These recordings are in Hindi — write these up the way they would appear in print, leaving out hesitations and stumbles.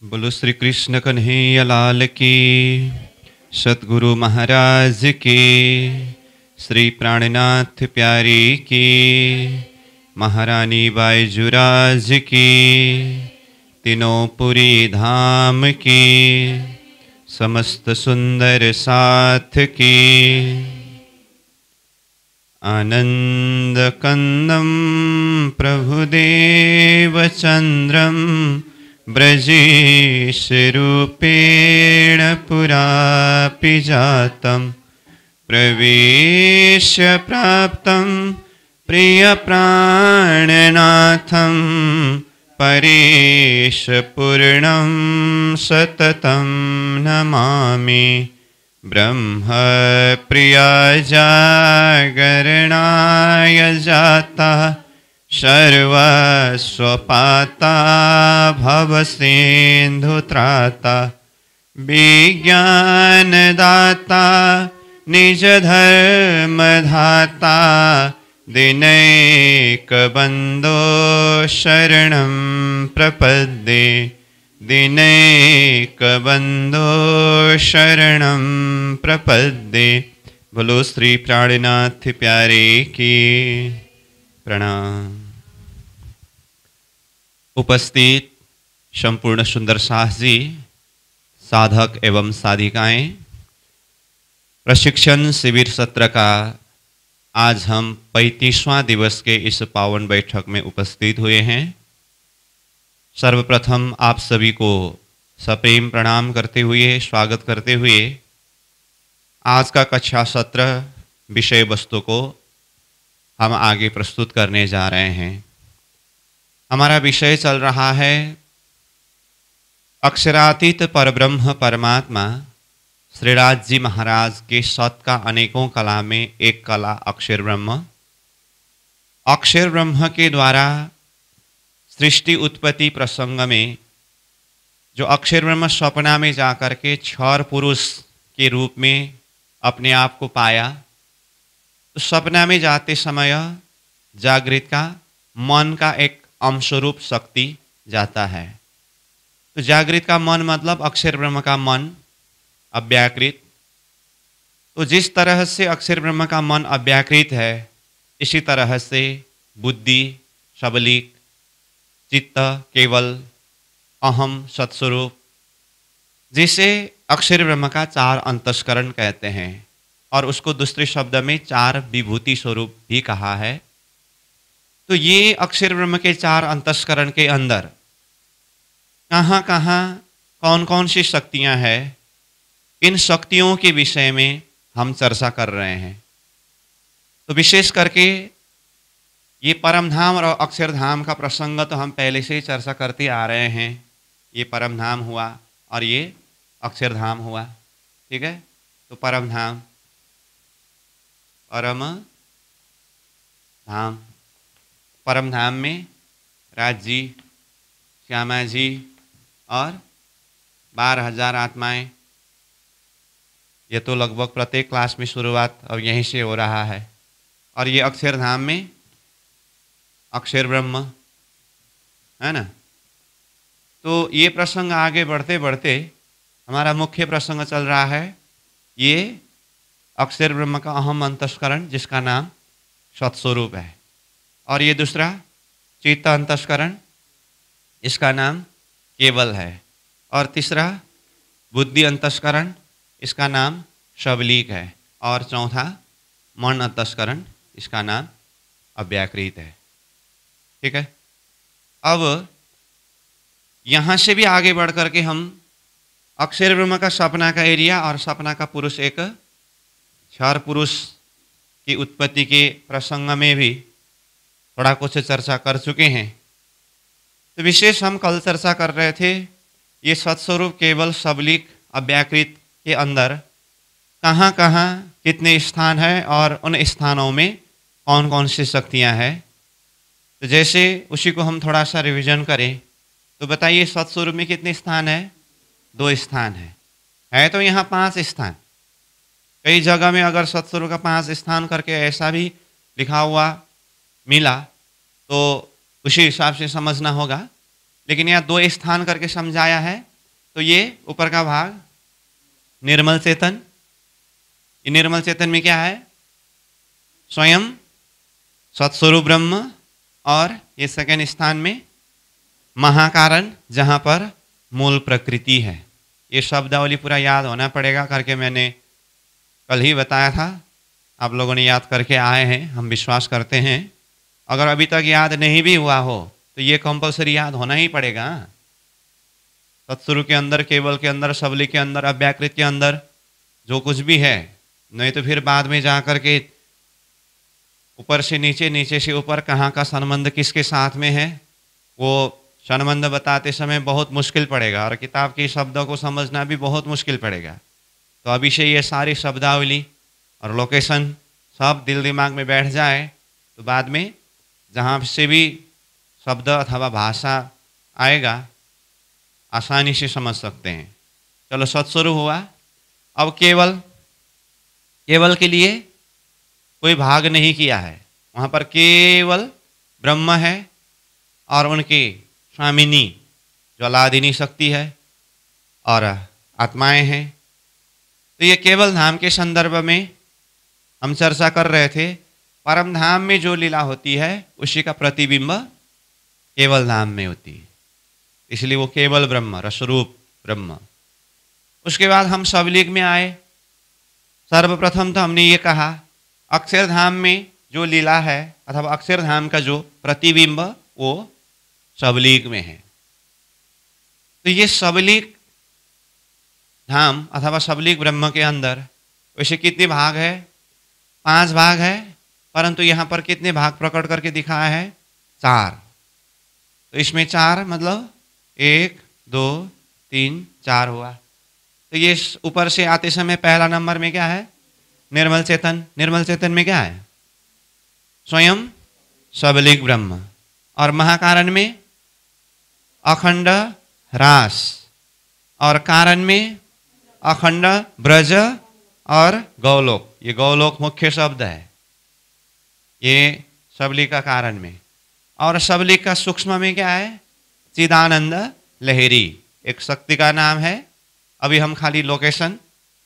बोलो श्री कृष्ण कन्हैया लाल की, सतगुरु महाराज की, श्री प्राणनाथ प्यारी की, महारानी बाईजुराज की, तीनों पुरी धाम की, समस्त सुंदर साथ की। आनंद कंदम प्रभुदेव चंद्रम ब्रजेश रूपेण पुरापि जातं प्रवेश्य प्राप्तं प्रियप्राणनाथं परेश पूर्णं सततं नमामि। ब्रह्म प्रिया जागरणाय जाता सर्वस्वपाता भवसिन्धुत्राता विज्ञानदाता निजधर्मधाता दिनैकबन्धो शरणं प्रपद्ये दिनैकबन्धो शरणं प्रपद्ये। बोलो श्री प्राणनाथ प्यारे की प्रणाम। उपस्थित संपूर्ण सुंदर साहस जी, साधक एवं साधिकाएं, प्रशिक्षण शिविर सत्र का आज हम 35वां दिवस के इस पावन बैठक में उपस्थित हुए हैं। सर्वप्रथम आप सभी को सप्रेम प्रणाम करते हुए स्वागत करते हुए आज का कक्षा सत्र विषय वस्तु को हम आगे प्रस्तुत करने जा रहे हैं। हमारा विषय चल रहा है अक्षरातीत परब्रह्म परमात्मा श्रीराज जी महाराज के सत का अनेकों कला में एक कला अक्षर ब्रह्म। अक्षर ब्रह्म के द्वारा सृष्टि उत्पत्ति प्रसंग में जो अक्षर ब्रह्म स्वप्ना में जाकर के क्षर पुरुष के रूप में अपने आप को पाया, तो सपना में जाते समय जागृत का मन का एक अंशरूप शक्ति जाता है। तो जागृत का मन मतलब अक्षर ब्रह्म का मन अव्याकृत। तो जिस तरह से अक्षर ब्रह्म का मन अव्याकृत है, इसी तरह से बुद्धि सबलिक, चित्त केवल, अहम सत्स्वरूप, जिसे अक्षर ब्रह्म का 4 अंतस्करण कहते हैं और उसको दूसरे शब्द में 4 विभूति स्वरूप भी कहा है। तो ये अक्षर ब्रह्म के 4 अंतस्करण के अंदर कहाँ कहाँ कौन कौन सी शक्तियाँ हैं, इन शक्तियों के विषय में हम चर्चा कर रहे हैं। तो विशेष करके ये परम धाम और अक्षरधाम का प्रसंग तो हम पहले से ही चर्चा करते आ रहे हैं। ये परम धाम हुआ और ये अक्षरधाम हुआ, ठीक है। तो परम धाम, परम धाम, परम धाम में राज जी, श्यामा जी और 12,000 आत्माएं। ये तो लगभग प्रत्येक क्लास में शुरुआत अब यहीं से हो रहा है। और ये अक्षरधाम में अक्षर ब्रह्म है ना। तो ये प्रसंग आगे बढ़ते बढ़ते हमारा मुख्य प्रसंग चल रहा है ये अक्षर ब्रह्म का अहम अंतस्करण, जिसका नाम सत्स्वरूप है। और ये दूसरा चित्त अंतस्करण, इसका नाम केवल है। और तीसरा बुद्धि अंतस्करण, इसका नाम सबलीक है। और चौथा मन अंतस्करण, इसका नाम अव्याकृत है, ठीक है। अब यहाँ से भी आगे बढ़ करके हम अक्षर ब्रह्म का सपना का एरिया और सपना का पुरुष एक क्षर पुरुष की उत्पत्ति के प्रसंग में भी थोड़ा कुछ चर्चा कर चुके हैं। तो विशेष हम कल चर्चा कर रहे थे ये सत्स्वरूप केवल सबलिक अव्याकृत के अंदर कहाँ कहाँ कितने स्थान है और उन स्थानों में कौन कौन सी शक्तियाँ हैं। तो जैसे उसी को हम थोड़ा सा रिवीजन करें तो बताइए सत्स्वरूप में कितने स्थान है? 2 स्थान है तो यहाँ 5 स्थान। कई जगह में अगर सत्स्वरूप का 5 स्थान करके ऐसा भी लिखा हुआ मिला तो उसी हिसाब से समझना होगा। लेकिन यहाँ 2 स्थान करके समझाया है तो ये ऊपर का भाग निर्मल चेतन। ये निर्मल चेतन में क्या है? स्वयं सत्स्वरूप ब्रह्म। और ये सेकंड स्थान में महाकारण, जहाँ पर मूल प्रकृति है। ये शब्दावली पूरा याद होना पड़ेगा करके मैंने कल ही बताया था। आप लोगों ने याद करके आए हैं, हम विश्वास करते हैं। अगर अभी तक याद नहीं भी हुआ हो तो ये कंपलसरी याद होना ही पड़ेगा। तत्सुरु के अंदर, केवल के अंदर, सबली के अंदर, अव्याकृत के अंदर जो कुछ भी है, नहीं तो फिर बाद में जा कर के ऊपर से नीचे, नीचे से ऊपर कहाँ का संबंध किसके साथ में है, वो संबंध बताते समय बहुत मुश्किल पड़ेगा और किताब के शब्दों को समझना भी बहुत मुश्किल पड़ेगा। तो अभी से ये सारी शब्दावली और लोकेशन सब दिल दिमाग में बैठ जाए तो बाद में जहाँ से भी शब्द अथवा भाषा आएगा आसानी से समझ सकते हैं। चलो, सत्स्वरूप हुआ। अब केवल, केवल के लिए कोई भाग नहीं किया है, वहाँ पर केवल ब्रह्म है और उनकी स्वामिनी ज्वालादिनी शक्ति है और आत्माएं हैं। तो ये केवल धाम के संदर्भ में हम चर्चा कर रहे थे। परम धाम में जो लीला होती है उसी का प्रतिबिंब केवल धाम में होती है, इसलिए वो केवल ब्रह्म, रसरूप ब्रह्म। उसके बाद हम सबलीग में आए। सर्वप्रथम तो हमने ये कहा अक्षरधाम में जो लीला है अथवा अक्षरधाम का जो प्रतिबिंब वो सबलीग में है। तो ये सबलीग धाम अथवा सबलीग ब्रह्म के अंदर वैसे कितने भाग है? 5 भाग है, परंतु यहाँ पर कितने भाग प्रकट करके दिखाया है? 4। तो इसमें 4 मतलब 1, 2, 3, 4 हुआ। तो ये ऊपर से आते समय पहला नंबर में क्या है? निर्मल चेतन। निर्मल चेतन में क्या है? स्वयं सबलीग ब्रह्म। और महाकारण में अखंड रास, और कारण में अखंड ब्रज और गौलोक। ये गौलोक मुख्य शब्द है ये सबलीग का कारण में। और सबलीग का सूक्ष्म में क्या है? चिदानंद लहरी, एक शक्ति का नाम है। अभी हम खाली लोकेशन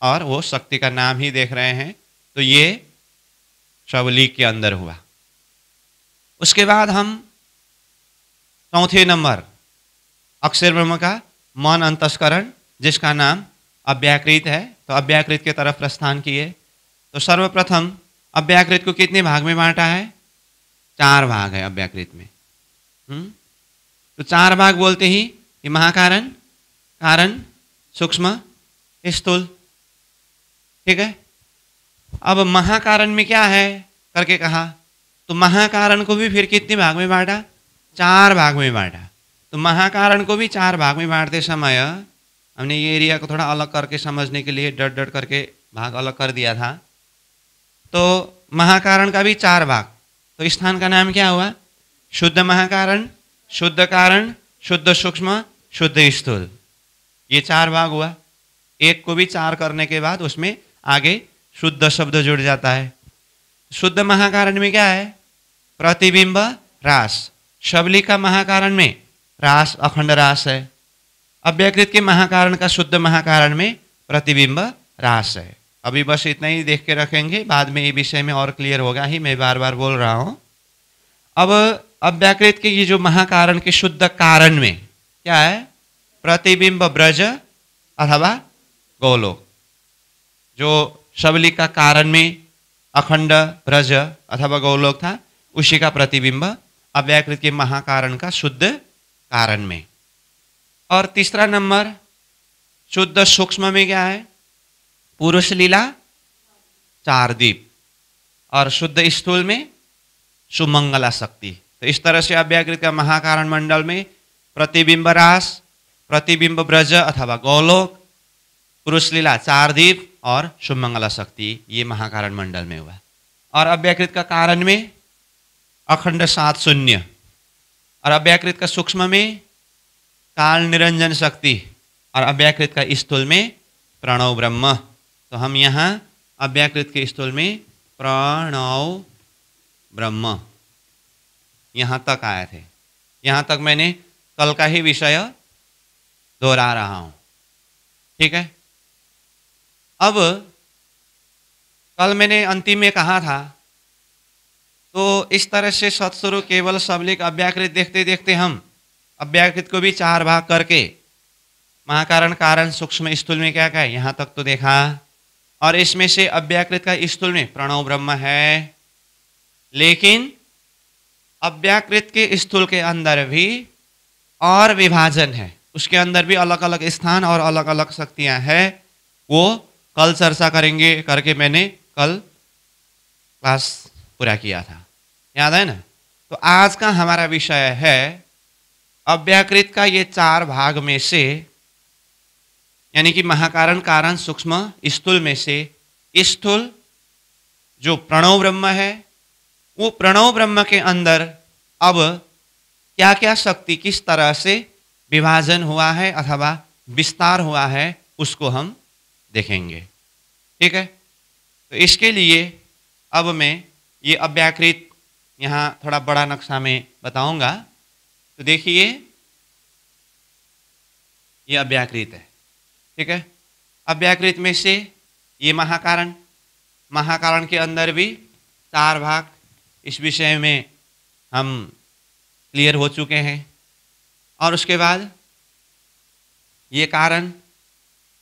और वो शक्ति का नाम ही देख रहे हैं। तो ये सबलीग के अंदर हुआ। उसके बाद हम चौथे नंबर अक्षर ब्रह्म का मन अंतस्करण, जिसका नाम अव्याकृत है, तो अव्याकृत के तरफ प्रस्थान किए। तो सर्वप्रथम अव्याकृत को कितने भाग में बांटा है? 4 भाग है अव्याकृत में। तो 4 भाग बोलते ही ये महाकारण, कारण, सूक्ष्म, स्थूल। ठीक है। अब महाकारण में क्या है करके कहा, तो महाकारण को भी फिर कितने भाग में बांटा? 4 भाग में बांटा। तो महाकारण को भी 4 भाग में बांटते समय हमने ये एरिया को थोड़ा अलग करके समझने के लिए डट डट करके भाग अलग कर दिया था। तो महाकारण का भी 4 भाग। तो स्थान का नाम क्या हुआ? शुद्ध महाकारण, शुद्ध कारण, शुद्ध सूक्ष्म, शुद्ध स्थूल। ये 4 भाग हुआ। एक को भी 4 करने के बाद उसमें आगे शुद्ध शब्द जुड़ जाता है। शुद्ध महाकारण में क्या है? प्रतिबिंब रास। सबलीग का महाकारण में रास, अखंड रास है। अव्याकृत के महाकारण का शुद्ध महाकारण में प्रतिबिंब रास है। अभी बस इतना ही देख के रखेंगे, बाद में ये विषय में और क्लियर होगा ही, मैं बार बार बोल रहा हूं। अब अव्याकृत के ये जो महाकारण के शुद्ध कारण में क्या है? प्रतिबिंब ब्रज अथवा गौलोक। जो सबलीग का कारण में अखंड ब्रज अथवा गौलोक था, उसी का प्रतिबिंब अव्याकृत के महाकारण का शुद्ध कारण में। और तीसरा नंबर शुद्ध सूक्ष्म में क्या है? पुरुष लीला, 4 दीप। और शुद्ध स्थूल में सुमंगला शक्ति। तो इस तरह से अव्याकृत का महाकारण मंडल में प्रतिबिंब रास, प्रतिबिंब ब्रज अथवा गौलोक, पुरुष लीला, 4 दीप और सुमंगला शक्ति, ये महाकारण मंडल में हुआ। और अव्याकृत का कारण में अखंड 7 शून्य। और अव्याकृत का सूक्ष्म में काल निरंजन शक्ति। और अव्याकृत का स्थूल में प्रणव ब्रह्म। तो हम यहाँ अव्याकृत के स्थूल में प्रणव ब्रह्म यहाँ तक आए थे। यहाँ तक मैंने कल का ही विषय दोहरा रहा हूँ। ठीक है। अब कल मैंने अंतिम में कहा था, तो इस तरह से सत्स्वरूप केवल सबलिक अव्याकृत देखते देखते हम अव्याकृत को भी 4 भाग करके महाकारण कारण सूक्ष्म स्थूल में क्या क्या है यहाँ तक तो देखा, और इसमें से अव्याकृत का स्थूल में प्रणव ब्रह्म है, लेकिन अव्याकृत के स्थूल के अंदर भी और विभाजन है, उसके अंदर भी अलग अलग स्थान और अलग अलग शक्तियां हैं। वो कल चर्चा करेंगे करके मैंने कल क्लास पूरा किया था, याद है ना। तो आज का हमारा विषय है अव्याकृत का ये 4 भाग में से, यानी कि महाकारण कारण सूक्ष्म स्थूल में से स्थूल जो प्रणव ब्रह्म है, वो प्रणव ब्रह्म के अंदर अब क्या क्या शक्ति किस तरह से विभाजन हुआ है अथवा विस्तार हुआ है उसको हम देखेंगे। ठीक है, तो इसके लिए अब मैं ये अव्याकृत यहाँ थोड़ा बड़ा नक्शा में बताऊंगा। तो देखिए ये अव्याकृत है, ठीक है। अव्याकृत में से ये महाकारण, महाकारण के अंदर भी 4 भाग, इस विषय में हम क्लियर हो चुके हैं। और उसके बाद ये कारण,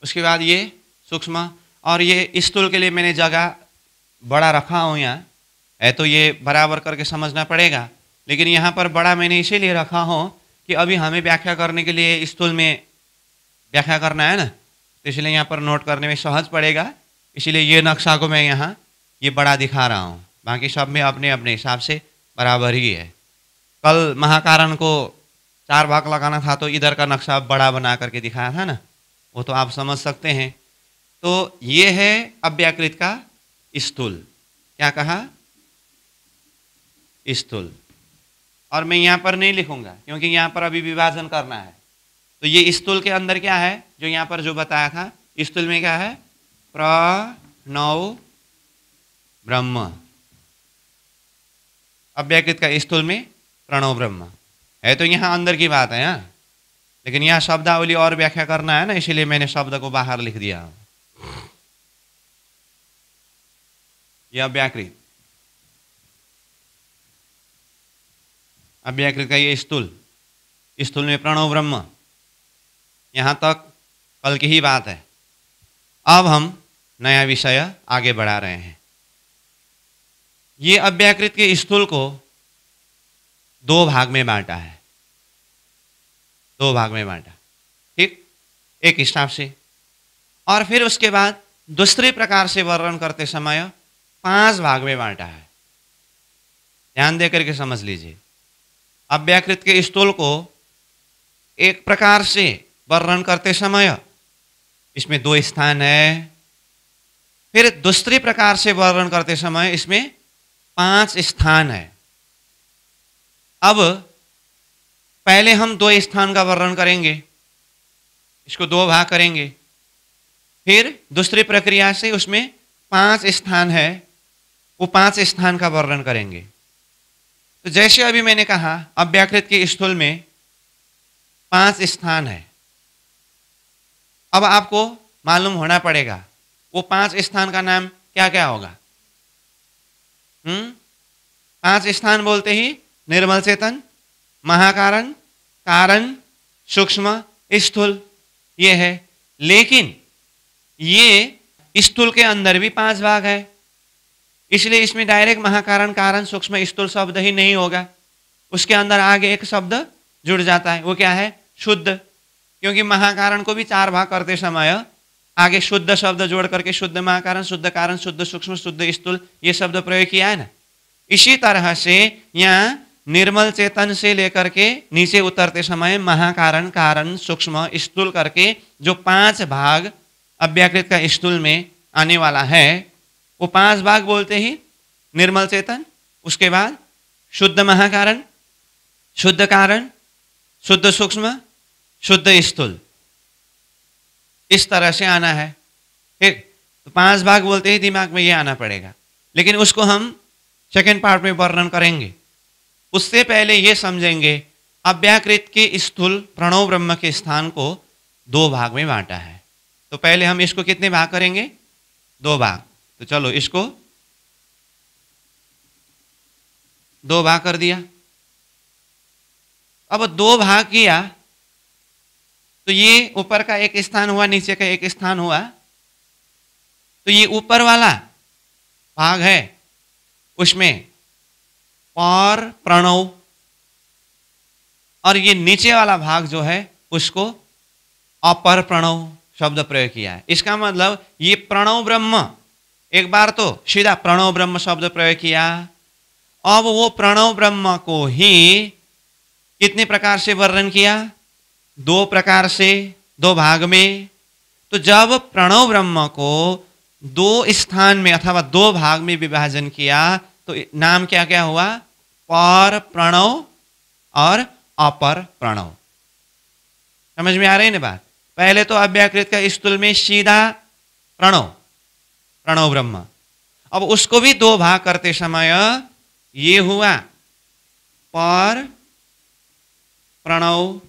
उसके बाद ये सूक्ष्म, और ये स्थूल के लिए मैंने जगह बड़ा रखा हूँ यहाँ है, तो ये बराबर करके समझना पड़ेगा। लेकिन यहाँ पर बड़ा मैंने इसीलिए रखा हूँ कि अभी हमें व्याख्या करने के लिए स्थूल में व्याख्या करना है ना, तो इसलिए यहाँ पर नोट करने में सहज पड़ेगा, इसीलिए ये नक्शा को मैं यहाँ ये बड़ा दिखा रहा हूँ। बाकी सब में अपने अपने हिसाब से बराबर ही है। कल महाकारण को 4 भाग लगाना था तो इधर का नक्शा बड़ा बना करके दिखाया था ना, वो तो आप समझ सकते हैं। तो ये है अव्याकृत का स्थूल, क्या कहा स्थूल, और मैं यहाँ पर नहीं लिखूंगा क्योंकि यहाँ पर अभी विभाजन करना है। तो ये स्थूल के अंदर क्या है जो यहाँ पर जो बताया था, स्थूल में क्या है प्रणव ब्रह्म, अव्याकृत का स्थूल में प्रणव ब्रह्म है। तो यहाँ अंदर की बात है, यहाँ लेकिन यहाँ शब्दावली और व्याख्या करना है ना, इसीलिए मैंने शब्द को बाहर लिख दिया। यह अव्याकृत, अव्याकृत का ये स्थूल, स्थूल में प्रणव ब्रह्म, यहाँ तक कल की ही बात है। अब हम नया विषय आगे बढ़ा रहे हैं। ये अव्याकृत के स्थूल को 2 भाग में बांटा है, 2 भाग में बांटा, ठीक, एक हिसाब से। और फिर उसके बाद दूसरे प्रकार से वर्णन करते समय 5 भाग में बांटा है। ध्यान देकर के समझ लीजिए, अव्याकृत के स्थूल को एक प्रकार से वर्णन करते समय इसमें 2 स्थान है, फिर दूसरे प्रकार से वर्णन करते समय इसमें 5 स्थान है। अब पहले हम 2 स्थान का वर्णन करेंगे, इसको 2 भाग करेंगे, फिर दूसरी प्रक्रिया से उसमें 5 स्थान है, वो 5 स्थान का वर्णन करेंगे। तो जैसे अभी मैंने कहा अव्याकृत के स्थूल में 5 स्थान है। अब आपको मालूम होना पड़ेगा वो 5 स्थान का नाम क्या क्या होगा। 5 स्थान बोलते ही निर्मल चेतन, महाकारण, कारण, सूक्ष्म, स्थूल, ये है। लेकिन ये स्थूल के अंदर भी 5 भाग है, इसलिए इसमें डायरेक्ट महाकारण कारण सूक्ष्म स्थूल शब्द ही नहीं होगा, उसके अंदर आगे एक शब्द जुड़ जाता है, वो क्या है शुद्ध, क्योंकि महाकारण को भी 4 भाग करते समय आगे शुद्ध शब्द जोड़ करके शुद्ध महाकारण, शुद्ध कारण, शुद्ध सूक्ष्म, शुद्ध स्थूल, ये शब्द प्रयोग किया है ना। इसी तरह से यहाँ निर्मल चेतन से लेकर के नीचे उतरते समय महाकारण कारण सूक्ष्म स्थूल करके जो 5 भाग अव्याकृत का स्थूल में आने वाला है, वो 5 भाग बोलते ही निर्मल चेतन, उसके बाद शुद्ध महाकारण, शुद्ध कारण, शुद्ध सूक्ष्म, शुद्ध स्थूल, इस तरह से आना है। ठीक, तो 5 भाग बोलते ही दिमाग में ये आना पड़ेगा, लेकिन उसको हम सेकेंड पार्ट में वर्णन करेंगे। उससे पहले ये समझेंगे अव्याकृत के स्थूल प्रणव ब्रह्म के स्थान को 2 भाग में बांटा है। तो पहले हम इसको कितने भाग करेंगे? 2 भाग। तो चलो इसको 2 भाग कर दिया। अब 2 भाग किया तो ये ऊपर का एक स्थान हुआ, नीचे का एक स्थान हुआ। तो ये ऊपर वाला भाग है, उसमें पर प्रणव, और ये नीचे वाला भाग जो है उसको अपर प्रणव शब्द प्रयोग किया है। इसका मतलब ये प्रणव ब्रह्म, एक बार तो सीधा प्रणव ब्रह्म शब्द प्रयोग किया। अब वो प्रणव ब्रह्म को ही कितने प्रकार से वर्णन किया? 2 प्रकार से, 2 भाग में। तो जब प्रणव ब्रह्म को 2 स्थान में अथवा 2 भाग में विभाजन किया तो नाम क्या क्या हुआ? पर प्रणव और अपर प्रणव। समझ में आ रही है ना बात? पहले तो अव्याकृत का स्थूल में सीधा प्रणव, प्रणव ब्रह्म। अब उसको भी 2 भाग करते समय ये हुआ पर प्रणव,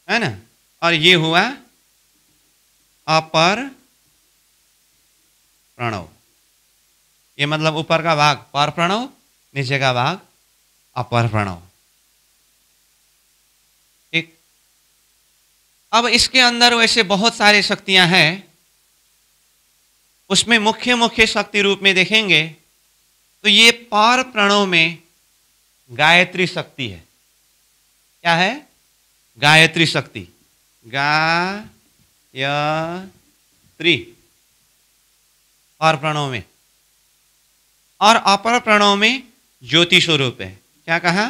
है ना, और ये हुआ अपर प्रणव। ये मतलब ऊपर का भाग पर प्रणव, नीचे का भाग अपर प्रणव। ठीक। अब इसके अंदर वैसे बहुत सारी शक्तियां हैं, उसमें मुख्य मुख्य शक्ति रूप में देखेंगे तो ये पर प्रणव में गायत्री शक्ति है। क्या है? गायत्री शक्ति। गायत्री पर प्रणव में, और अपर प्रणव में ज्योति स्वरूप है। क्या कहा?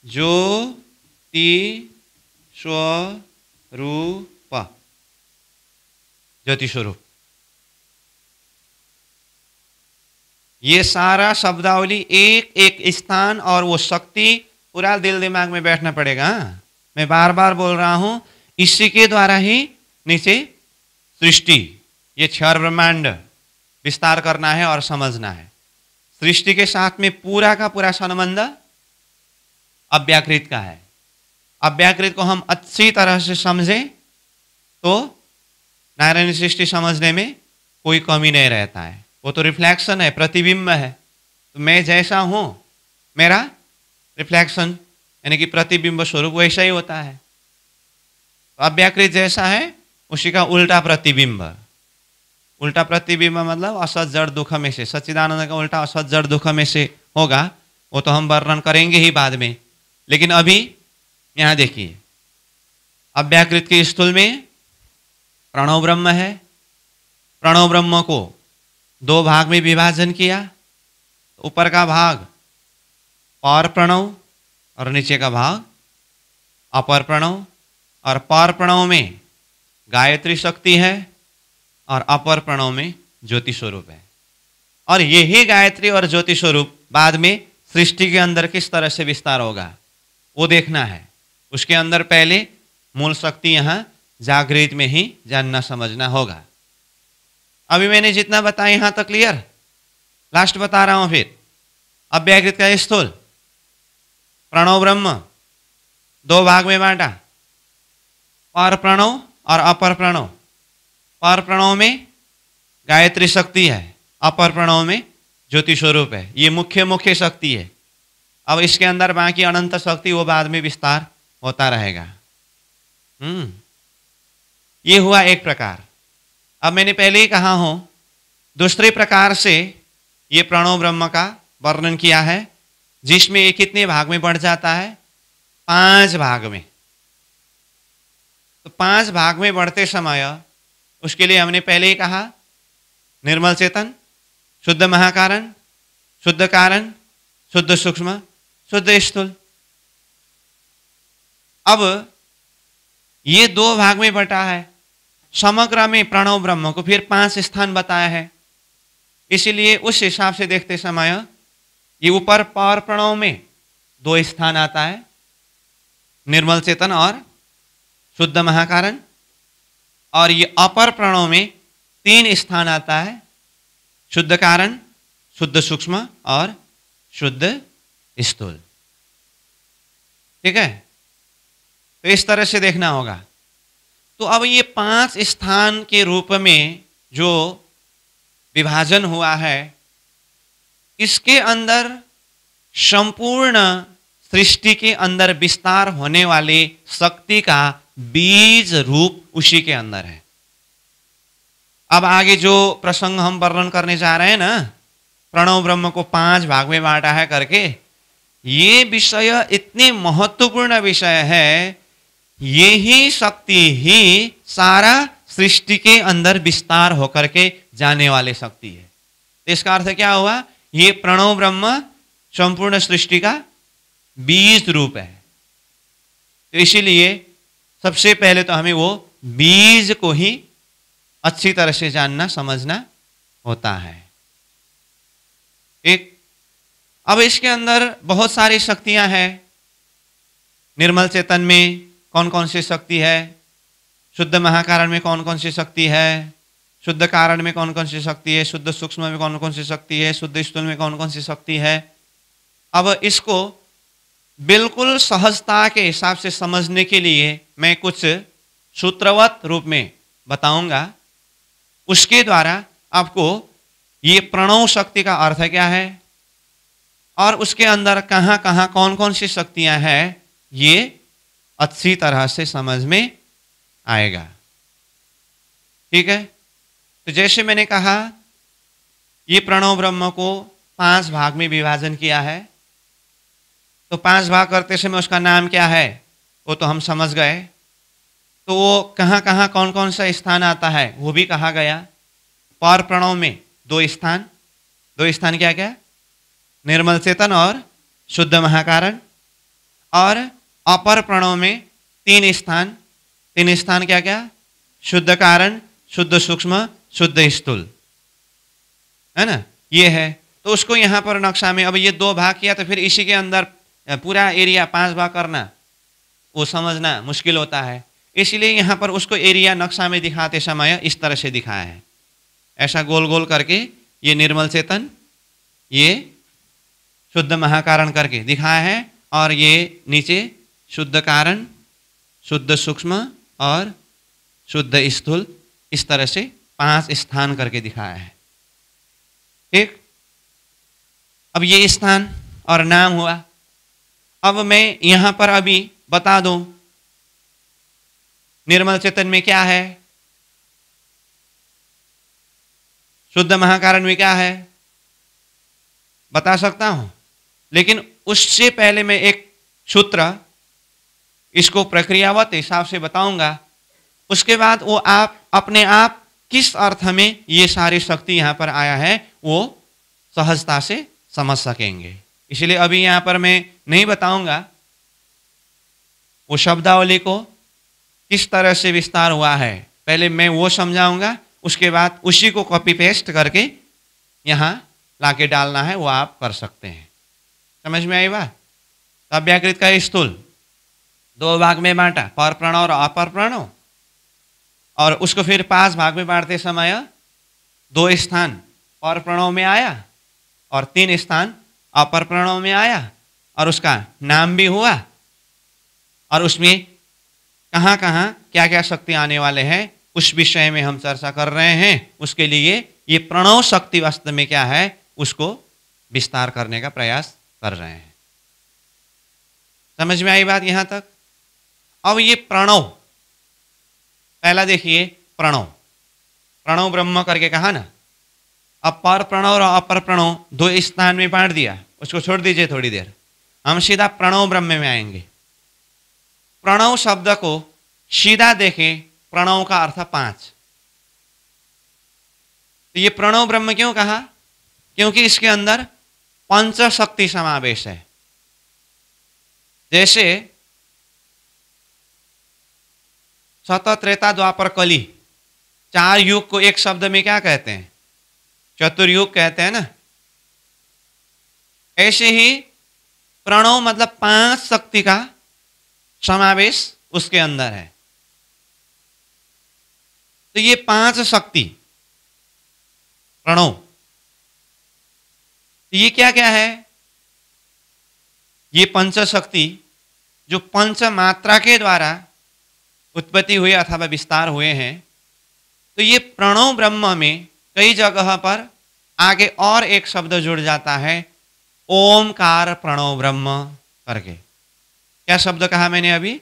ज्योति स्वरूप, ज्योति स्वरूप। ये सारा शब्दावली एक एक स्थान और वो शक्ति पूरा दिल दिमाग में बैठना पड़ेगा। मैं बार बार बोल रहा हूं, इसी के द्वारा ही नीचे सृष्टि, ये 4 ब्रह्मांड विस्तार करना है और समझना है। सृष्टि के साथ में पूरा का पूरा संबंध अव्याकृत का है। अव्याकृत को हम अच्छी तरह से समझें तो नारायण सृष्टि समझने में कोई कमी नहीं रहता है। वो तो रिफ्लेक्शन है, प्रतिबिंब है। तो मैं जैसा हूं, मेरा रिफ्लेक्शन यानी कि प्रतिबिंब स्वरूप वैसा ही होता है। तो अव्याकृत जैसा है उसी का उल्टा प्रतिबिंब। उल्टा प्रतिबिंब मतलब असत जड़ दुख में से, सच्चिदानंद का उल्टा असत जड़ दुख में से होगा। वो तो हम वर्णन करेंगे ही बाद में। लेकिन अभी यहां देखिए, अव्याकृत के स्थूल में प्रणव ब्रह्म है। प्रणव ब्रह्म को 2 भाग में विभाजन किया। ऊपर का भाग पर प्रणव और नीचे का भाग अपर प्रणव। और पर प्रणव में गायत्री शक्ति है और अपर प्रणव में ज्योति स्वरूप है। और यही गायत्री और ज्योति स्वरूप बाद में सृष्टि के अंदर किस तरह से विस्तार होगा वो देखना है। उसके अंदर पहले मूल शक्ति यहाँ जागृत में ही जानना समझना होगा। अभी मैंने जितना बताया यहां तक क्लियर? लास्ट बता रहा हूं फिर। अव्याकृत का स्थूल प्रणव ब्रह्म 2 भाग में बांटा, पर प्रणव और अपर प्रणव। पर प्रणव में गायत्री शक्ति है, अपर प्रणव में ज्योति स्वरूप है। ये मुख्य मुख्य शक्ति है। अब इसके अंदर बाकी अनंत शक्ति वो बाद में विस्तार होता रहेगा। ये हुआ एक प्रकार। अब मैंने पहले ही कहा हूं, दूसरे प्रकार से ये प्रणव ब्रह्म का वर्णन किया है, जिसमें ये कितने भाग में बढ़ जाता है? 5 भाग में। तो 5 भाग में बढ़ते समय उसके लिए हमने पहले ही कहा, निर्मल चेतन, शुद्ध महाकारण, शुद्ध कारण, शुद्ध सूक्ष्म, शुद्ध स्थूल। अब ये 2 भाग में बटा है। समग्र में प्रणव ब्रह्म को फिर 5 स्थान बताया है। इसलिए उस हिसाब से देखते समय ये ऊपर पर प्रणव में 2 स्थान आता है, निर्मल चेतन और शुद्ध महाकारण। और ये अपर प्रणव में 3 स्थान आता है, शुद्ध कारण, शुद्ध सूक्ष्म और शुद्ध स्थूल। ठीक है? तो इस तरह से देखना होगा। तो अब ये 5 स्थान के रूप में जो विभाजन हुआ है, इसके अंदर संपूर्ण सृष्टि के अंदर विस्तार होने वाली शक्ति का बीज रूप उसी के अंदर है। अब आगे जो प्रसंग हम वर्णन करने जा रहे हैं ना, प्रणव ब्रह्म को 5 भाग में बांटा है करके, ये विषय इतने महत्वपूर्ण विषय है, यही शक्ति ही सारा सृष्टि के अंदर विस्तार होकर के जाने वाली शक्ति है। इसका अर्थ क्या हुआ? ये प्रणव ब्रह्म संपूर्ण सृष्टि का बीज रूप है। तो इसीलिए सबसे पहले तो हमें वो बीज को ही अच्छी तरह से जानना समझना होता है। एक अब इसके अंदर बहुत सारी शक्तियां हैं। निर्मल चेतन में कौन कौन सी शक्ति है, शुद्ध महाकारण में कौन कौन सी शक्ति है, शुद्ध कारण में कौन कौन सी शक्ति है, शुद्ध सूक्ष्म में कौन कौन सी शक्ति है, शुद्ध स्थूल में कौन कौन सी शक्ति है। अब इसको बिल्कुल सहजता के हिसाब से समझने के लिए मैं कुछ सूत्रवत रूप में बताऊंगा। उसके द्वारा आपको ये प्रणव शक्ति का अर्थ क्या है और उसके अंदर कहाँ कहाँ कौन कौन सी शक्तियां हैं, ये अच्छी तरह से समझ में आएगा। ठीक है, तो जैसे मैंने कहा, ये प्रणव ब्रह्म को 5 भाग में विभाजन किया है। तो 5 भाग करते समय उसका नाम क्या है वो तो हम समझ गए। तो वो कहाँ कहाँ कौन कौन सा स्थान आता है वो भी कहा गया। पर प्रणव में 2 स्थान, 2 स्थान क्या क्या? निर्मल चेतन और शुद्ध महाकारण। और अपर प्रणव में 3 स्थान, 3 स्थान क्या क्या? शुद्ध कारण, शुद्ध सूक्ष्म, शुद्ध स्थूल, है ना, ये है। तो उसको यहाँ पर नक्शा में अब ये 2 भाग किया, तो फिर इसी के अंदर पूरा एरिया 5 भाग करना वो समझना मुश्किल होता है। इसलिए यहाँ पर उसको एरिया नक्शा में दिखाते समय इस तरह से दिखाया है, ऐसा गोल गोल करके ये निर्मल चेतन, ये शुद्ध महाकारण करके दिखाया है, और ये नीचे शुद्ध कारण, शुद्ध सूक्ष्म और शुद्ध स्थूल, इस तरह से 5 स्थान करके दिखाया है। ठीक, अब ये स्थान और नाम हुआ। अब मैं यहां पर अभी बता दूं निर्मल चेतन में क्या है, शुद्ध महाकारण में क्या है, बता सकता हूं, लेकिन उससे पहले मैं एक सूत्र इसको प्रक्रियावत हिसाब से बताऊंगा। उसके बाद वो आप अपने आप किस अर्थ में ये सारी शक्ति यहां पर आया है वो सहजता से समझ सकेंगे। इसलिए अभी यहां पर मैं नहीं बताऊंगा वो शब्दावली को किस तरह से विस्तार हुआ है, पहले मैं वो समझाऊंगा, उसके बाद उसी को कॉपी पेस्ट करके यहां लाके डालना है वो आप कर सकते हैं। समझ में आई बात? तो व्याकृत का स्थूल 2 भाग में बांटा, पर प्रणव और अपर प्रणव, और उसको फिर 5 भाग में बांटते समय 2 स्थान पर प्रणव में आया और 3 स्थान अपर प्रणव में आया, और उसका नाम भी हुआ, और उसमें कहाँ कहाँ क्या क्या शक्ति आने वाले हैं उस विषय में हम चर्चा कर रहे हैं। उसके लिए ये प्रणव शक्ति वास्तव में क्या है उसको विस्तार करने का प्रयास कर रहे हैं। समझ में आई बात यहां तक? अब ये प्रणव, पहला देखिए प्रणव, प्रणव ब्रह्म करके कहा ना। अब पर प्रणव और अपर प्रणव 2 स्थान में बांट दिया, उसको छोड़ दीजिए थोड़ी देर, हम सीधा प्रणव ब्रह्म में आएंगे। प्रणव शब्द को सीधा देखें, प्रणव का अर्थ 5। तो ये प्रणव ब्रह्म क्यों कहा? क्योंकि इसके अंदर पंच शक्ति समावेश है। जैसे सत त्रेता द्वापर कली 4 युग को एक शब्द में क्या कहते हैं? चतुर्युग कहते हैं ना। ऐसे ही प्रणव मतलब 5 शक्ति का समावेश उसके अंदर है। तो ये 5 शक्ति प्रणव, ये क्या क्या है? ये पंच शक्ति जो पंच मात्रा के द्वारा उत्पत्ति हुए अथवा विस्तार हुए हैं, तो ये प्रणव ब्रह्म में कई जगह पर आगे और एक शब्द जुड़ जाता है, ओमकार प्रणव ब्रह्म करके। क्या शब्द कहा मैंने अभी?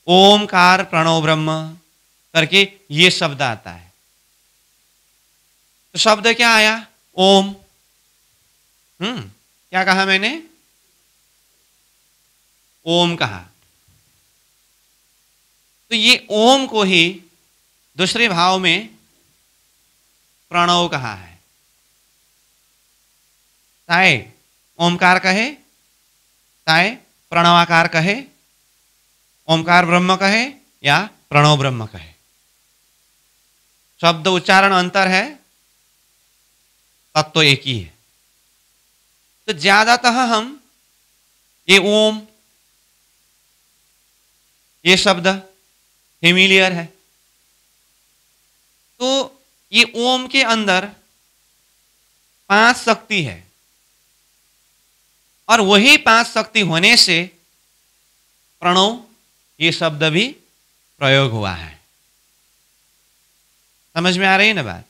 ओमकार प्रणव ब्रह्म करके ये शब्द आता है। तो शब्द क्या आया? ओम। क्या कहा मैंने? ओम कहा। तो ये ओम को ही दूसरे भाव में प्रणव कहा है। चाहे ओमकार कहे, चाहे प्रणवाकार कहे, ओमकार ब्रह्म कहे या प्रणव ब्रह्म कहे, शब्द उच्चारण अंतर है, तत्व तो एक ही है। तो ज्यादातः हम ये ओम, ये शब्द फेमिलियर है। तो ये ओम के अंदर 5 शक्ति है और वही 5 शक्ति होने से प्रणव ये शब्द भी प्रयोग हुआ है। समझ में आ रही है ना बात?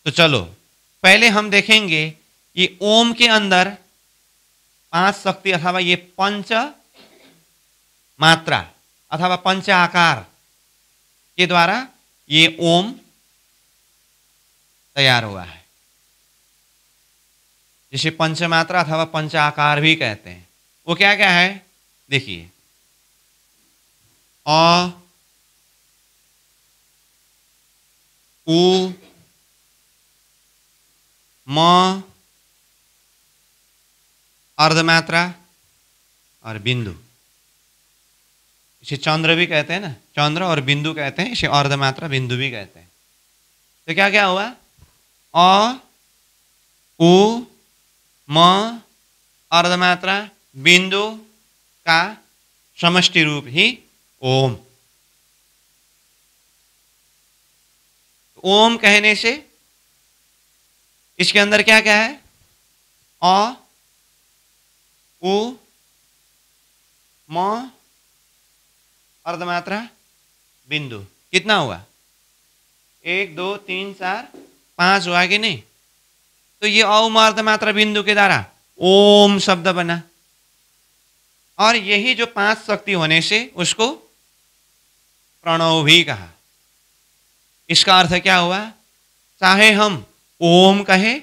तो चलो पहले हम देखेंगे ये ओम के अंदर 5 शक्ति अथवा ये पंच मात्रा अथवा पंच आकार के द्वारा ये ओम तैयार हुआ है, जिसे पंचमात्रा अथवा पंच आकार भी कहते हैं। वो क्या क्या है देखिए, अ, उ, म, अर्धमात्रा और बिंदु। इसे चंद्र भी कहते हैं ना, चंद्र और बिंदु कहते हैं, इसे अर्धमात्रा बिंदु भी कहते हैं। तो क्या क्या हुआ? अ, उ, म, अर्धमात्रा बिंदु का समष्टि रूप ही ओम। ओम कहने से इसके अंदर क्या क्या है? अ, उ, म, अर्धमात्रा बिंदु। कितना हुआ? 1 2 3 4 5 हुआ कि नहीं? तो ये औम अर्धमात्रा बिंदु के द्वारा ओम शब्द बना और यही जो 5 शक्ति होने से उसको प्रणव भी कहा। इसका अर्थ क्या हुआ? चाहे हम ओम कहे,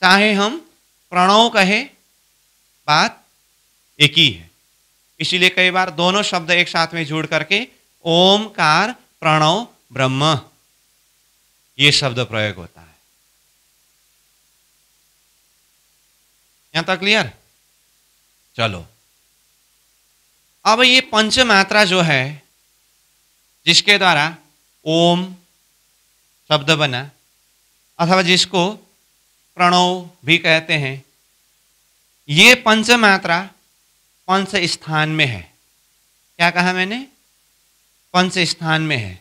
चाहे हम प्रणव कहे, बात एक ही है। इसीलिए कई बार दोनों शब्द एक साथ में जुड़ करके ओमकार प्रणव ब्रह्म ये शब्द प्रयोग होता है। यहां तक क्लियर? चलो अब ये पंचमात्रा जो है जिसके द्वारा ओम शब्द बना अथवा जिसको प्रणव भी कहते हैं, ये पंचमात्रा पंच स्थान में है। क्या कहा मैंने? पंच स्थान में है।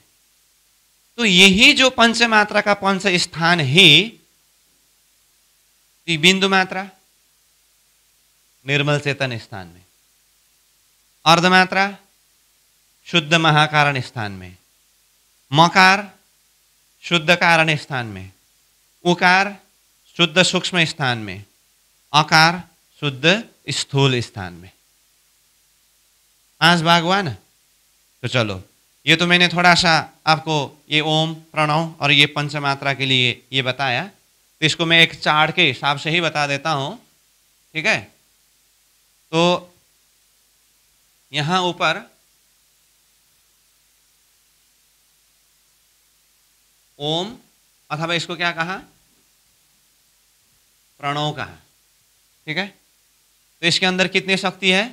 तो यही जो पंचमात्रा का पंच स्थान ही बिंदु मात्रा निर्मल चेतन स्थान में, अर्धमात्रा शुद्ध महाकारण स्थान में, मकार शुद्ध कारण स्थान में, उकार शुद्ध सूक्ष्म स्थान में, अकार शुद्ध स्थूल स्थान में। 5 भाग हुआ ना? तो चलो ये तो मैंने थोड़ा सा आपको ये ओम प्रणव और ये पंचमात्रा के लिए ये बताया, तो इसको मैं एक चार्ट के हिसाब से ही बता देता हूं, ठीक है? तो यहां ऊपर ओम अथवा इसको क्या कहा? प्रणव कहा, ठीक है? तो इसके अंदर कितनी शक्ति है?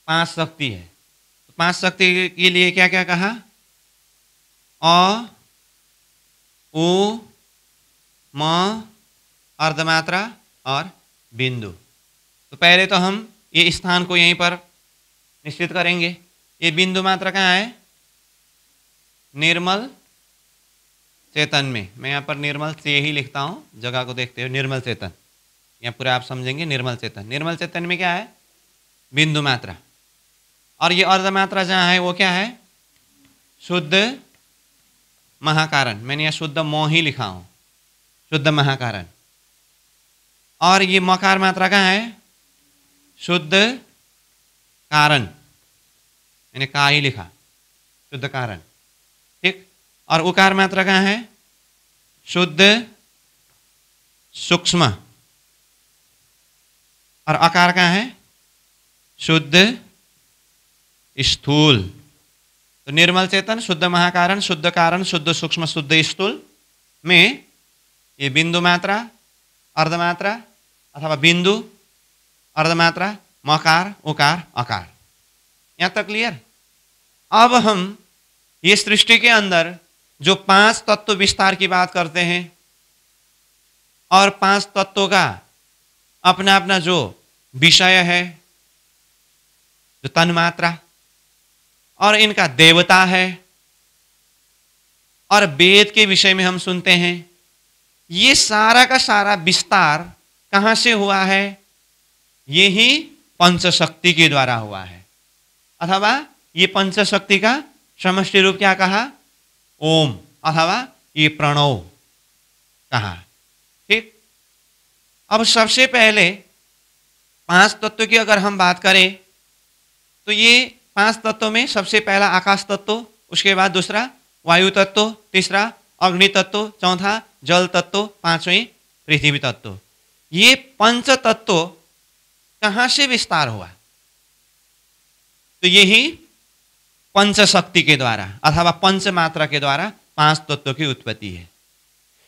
5 शक्ति है। तो 5 शक्ति के लिए क्या क्या कहा? अ, उ, म, अर्धमात्रा और बिंदु। तो पहले तो हम ये स्थान को यहीं पर निश्चित करेंगे। ये बिंदु मात्रा कहाँ है? निर्मल चेतन में। मैं यहाँ पर निर्मल से ही लिखता हूँ, जगह को देखते हुए निर्मल चेतन, यहाँ पूरा आप समझेंगे। निर्मल चेतन, निर्मल चेतन में क्या है? बिंदु मात्रा। और ये अर्धमात्रा जहाँ है वो क्या है? शुद्ध महाकारण। मैंने यहाँ शुद्ध मो ही लिखा हूँ, शुद्ध महाकारण। और ये मकार मात्रा कहाँ है? शुद्ध कारण, मैंने का ही लिखा, शुद्ध कारण। ठीक। और उकार मात्रा कहाँ है? शुद्ध सूक्ष्म। और अकार कहाँ है? शुद्ध स्थूल। तो निर्मल चेतन, शुद्ध महाकारण, शुद्ध कारण, शुद्ध सूक्ष्म, शुद्ध स्थूल में ये बिंदु मात्रा, अर्धमात्रा अथवा बिंदु, अर्धमात्रा, मकार, उकार, अकार। यहां तक क्लियर? अब हम ये सृष्टि के अंदर जो 5 तत्व विस्तार की बात करते हैं और 5 तत्वों का अपना अपना जो विषय है, जो तन्मात्रा, और इनका देवता है, और वेद के विषय में हम सुनते हैं, ये सारा का सारा विस्तार कहां से हुआ है? यही पंचशक्ति के द्वारा हुआ है। अथवा ये पंचशक्ति का समष्टि रूप क्या कहा? ओम, अथवा ये प्रणव कहा। ठीक। अब सबसे पहले 5 तत्व की अगर हम बात करें तो ये 5 तत्वों में सबसे पहला आकाश तत्व, उसके बाद दूसरा वायु तत्व, तीसरा अग्नि तत्व, चौथा जल तत्व, पांचवें पृथ्वी तत्व। ये पंच तत्व कहां से विस्तार हुआ? तो यही पंचशक्ति के द्वारा अथवा पंच मात्रा के द्वारा 5 तत्वों की उत्पत्ति है।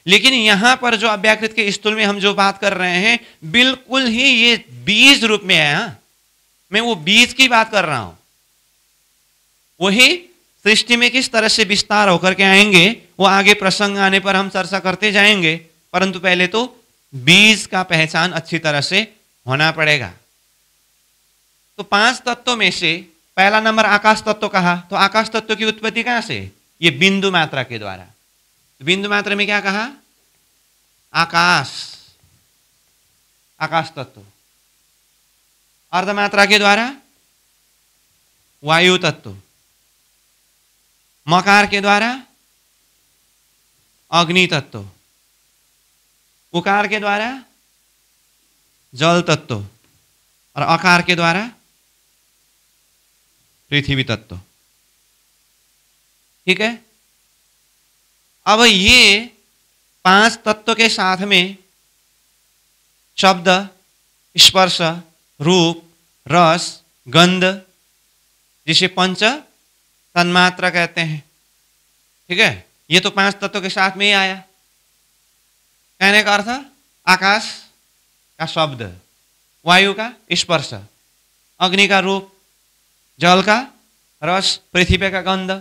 लेकिन यहां पर जो अव्याकृत के स्थूल में हम जो बात कर रहे हैं, बिल्कुल ही ये बीज रूप में है। मैं वो बीज की बात कर रहा हूं। वही सृष्टि में किस तरह से विस्तार होकर के आएंगे वो आगे प्रसंग आने पर हम चर्चा करते जाएंगे, परंतु पहले तो बीज का पहचान अच्छी तरह से होना पड़ेगा। तो 5 तत्वों में से पहला नंबर आकाश तत्व कहा। तो आकाश तत्व की उत्पत्ति कहां से? ये बिंदु मात्रा के द्वारा। तो बिंदु मात्रा में क्या कहा? आकाश, आकाश तत्व। अर्धमात्रा के द्वारा वायु तत्व, मकार के द्वारा अग्नि तत्व, उकार के द्वारा जल तत्व, और अकार के द्वारा पृथ्वी तत्व। ठीक है। अब ये 5 तत्व के साथ में शब्द, स्पर्श, रूप, रस, गंध, जिसे पंच तन्मात्रा कहते हैं। ठीक है। ये तो 5 तत्वों के साथ में ही आया। कहने का अर्थ आकाश का शब्द, वायु का स्पर्श, अग्नि का रूप, जल का रस, पृथ्वी का गंध,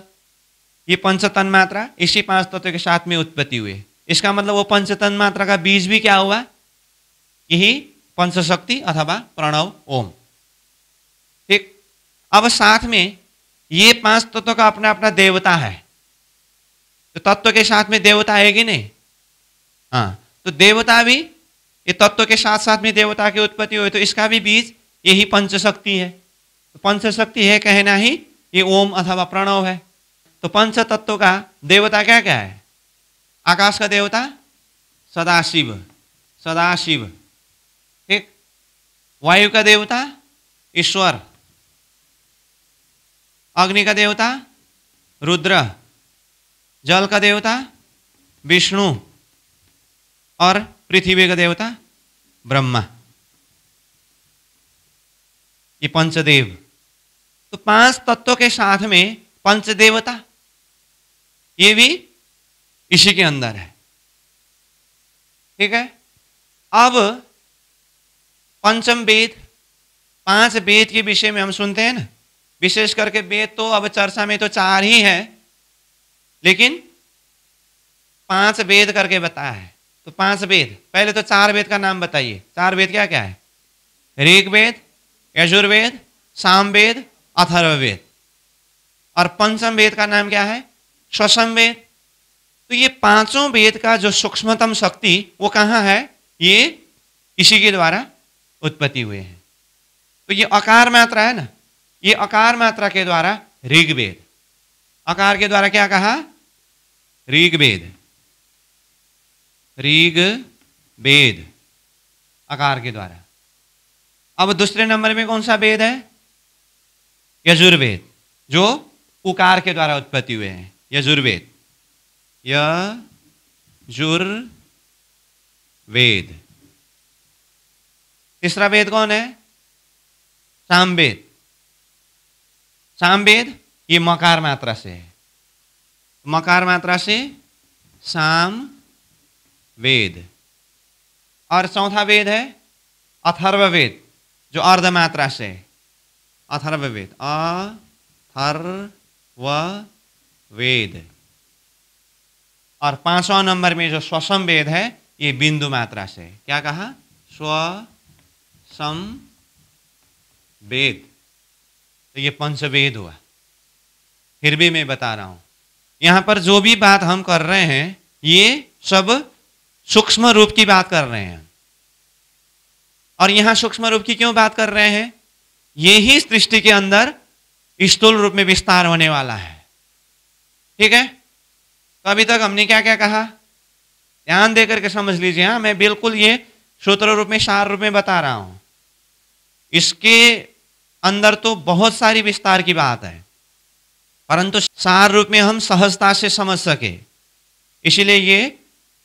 ये पंच तन्मात्रा इसी 5 तत्व के साथ में उत्पत्ति हुई। इसका मतलब वो पंच तन्मात्रा का बीज भी क्या हुआ? यही पंचशक्ति अथवा प्रणव ओम। ठीक। अब साथ में ये 5 तत्वों का अपना अपना देवता है। तो तत्व के साथ में देवता है कि नहीं? हाँ। तो देवता भी, ये तत्व के साथ साथ में देवता की उत्पत्ति हुई, तो इसका भी बीज यही पंचशक्ति है। तो पंचशक्ति है कहना ही ये ओम अथवा प्रणव है। तो पंच तत्व का देवता क्या क्या है? आकाश का देवता सदाशिव, सदाशिव। ठीक। वायु का देवता ईश्वर, अग्नि का देवता रुद्र, जल का देवता विष्णु, और पृथ्वी का देवता ब्रह्मा। ये पंचदेव। तो 5 तत्वों के साथ में पंचदेवता, ये भी इसी के अंदर है। ठीक है। अब पंचम वेद, 5 वेद के विषय में हम सुनते हैं ना, विशेष करके वेद तो अब चर्चा में तो 4 ही है, लेकिन 5 वेद करके बताया है। तो 5 वेद, पहले तो 4 वेद का नाम बताइए। 4 वेद क्या क्या है? ऋग्वेद, यजुर्वेद, सामवेद, अथर्ववेद। और पंचम वेद का नाम क्या है? स्वसमवेद। तो ये 5 वेद का जो सूक्ष्मतम शक्ति वो कहाँ है? ये इसी के द्वारा उत्पत्ति हुए हैं। तो ये अकार मात्रा है ना, ये अकार मात्रा के द्वारा ऋग्वेद, अकार के द्वारा क्या कहा? ऋग्वेद, ऋग्वेद अकार के द्वारा। अब दूसरे नंबर में कौन सा वेद है? यजुर्वेद, जो उकार के द्वारा उत्पत्ति हुए हैं, यजुर्वेद, यजुर्वेद। तीसरा वेद कौन है? सामवेद, सामवेद ये मकार मात्रा से है, मकार मात्रा से साम वेद। और चौथा वेद है अथर्ववेद, जो अर्ध मात्रा से है, अथर्ववेद, अथर्ववेद। और पांचवा नंबर में जो स्वसम वेद है, ये बिंदु मात्रा से है। क्या कहा? स्वसम वेद। तो ये पंचवेद हुआ। फिर भी मैं बता रहा हूं, यहां पर जो भी बात हम कर रहे हैं, ये सब सूक्ष्म रूप की बात कर रहे हैं। और यहां सूक्ष्म रूप की क्यों बात कर रहे हैं? ये ही सृष्टि के अंदर स्थूल रूप में विस्तार होने वाला है। ठीक है? तो अभी तक हमने क्या क्या कहा? ध्यान देकर के समझ लीजिए। हाँ, मैं बिल्कुल ये सूत्र रूप में, सार रूप में बता रहा हूं। इसके अंदर तो बहुत सारी विस्तार की बात है, परंतु सार रूप में हम सहजता से समझ सके, इसीलिए ये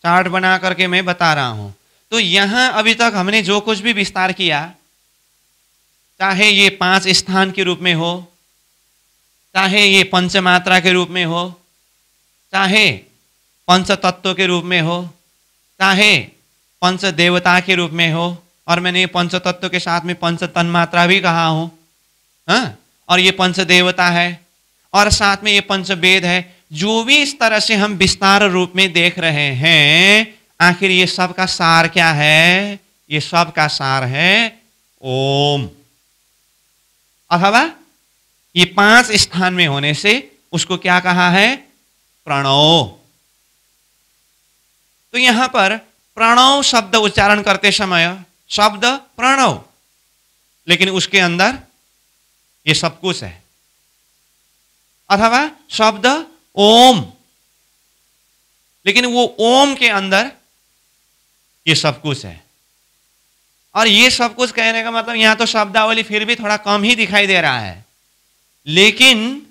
चार्ट बना करके मैं बता रहा हूं। तो यहां अभी तक हमने जो कुछ भी विस्तार किया, चाहे ये 5 स्थान के रूप में हो, चाहे ये पंचमात्रा के रूप में हो, चाहे पंच तत्व के रूप में हो, चाहे पंच देवता के रूप में हो, और मैंने पंच तत्व के साथ में पंच तन्मात्रा भी कहा हूं। हाँ, और ये पंच देवता है, और साथ में ये पंच वेद है। जो भी इस तरह से हम विस्तार रूप में देख रहे हैं, आखिर ये सब का सार क्या है? ये सब का सार है ओम। अथवा ये 5 स्थान में होने से उसको क्या कहा है? प्रणव। तो यहां पर प्रणव शब्द उच्चारण करते समय शब्द प्रणव, लेकिन उसके अंदर ये सब कुछ है। अथवा शब्द ओम, लेकिन वो ओम के अंदर ये सब कुछ है। और ये सब कुछ कहने का मतलब यहां तो शब्दावली फिर भी थोड़ा कम ही दिखाई दे रहा है, लेकिन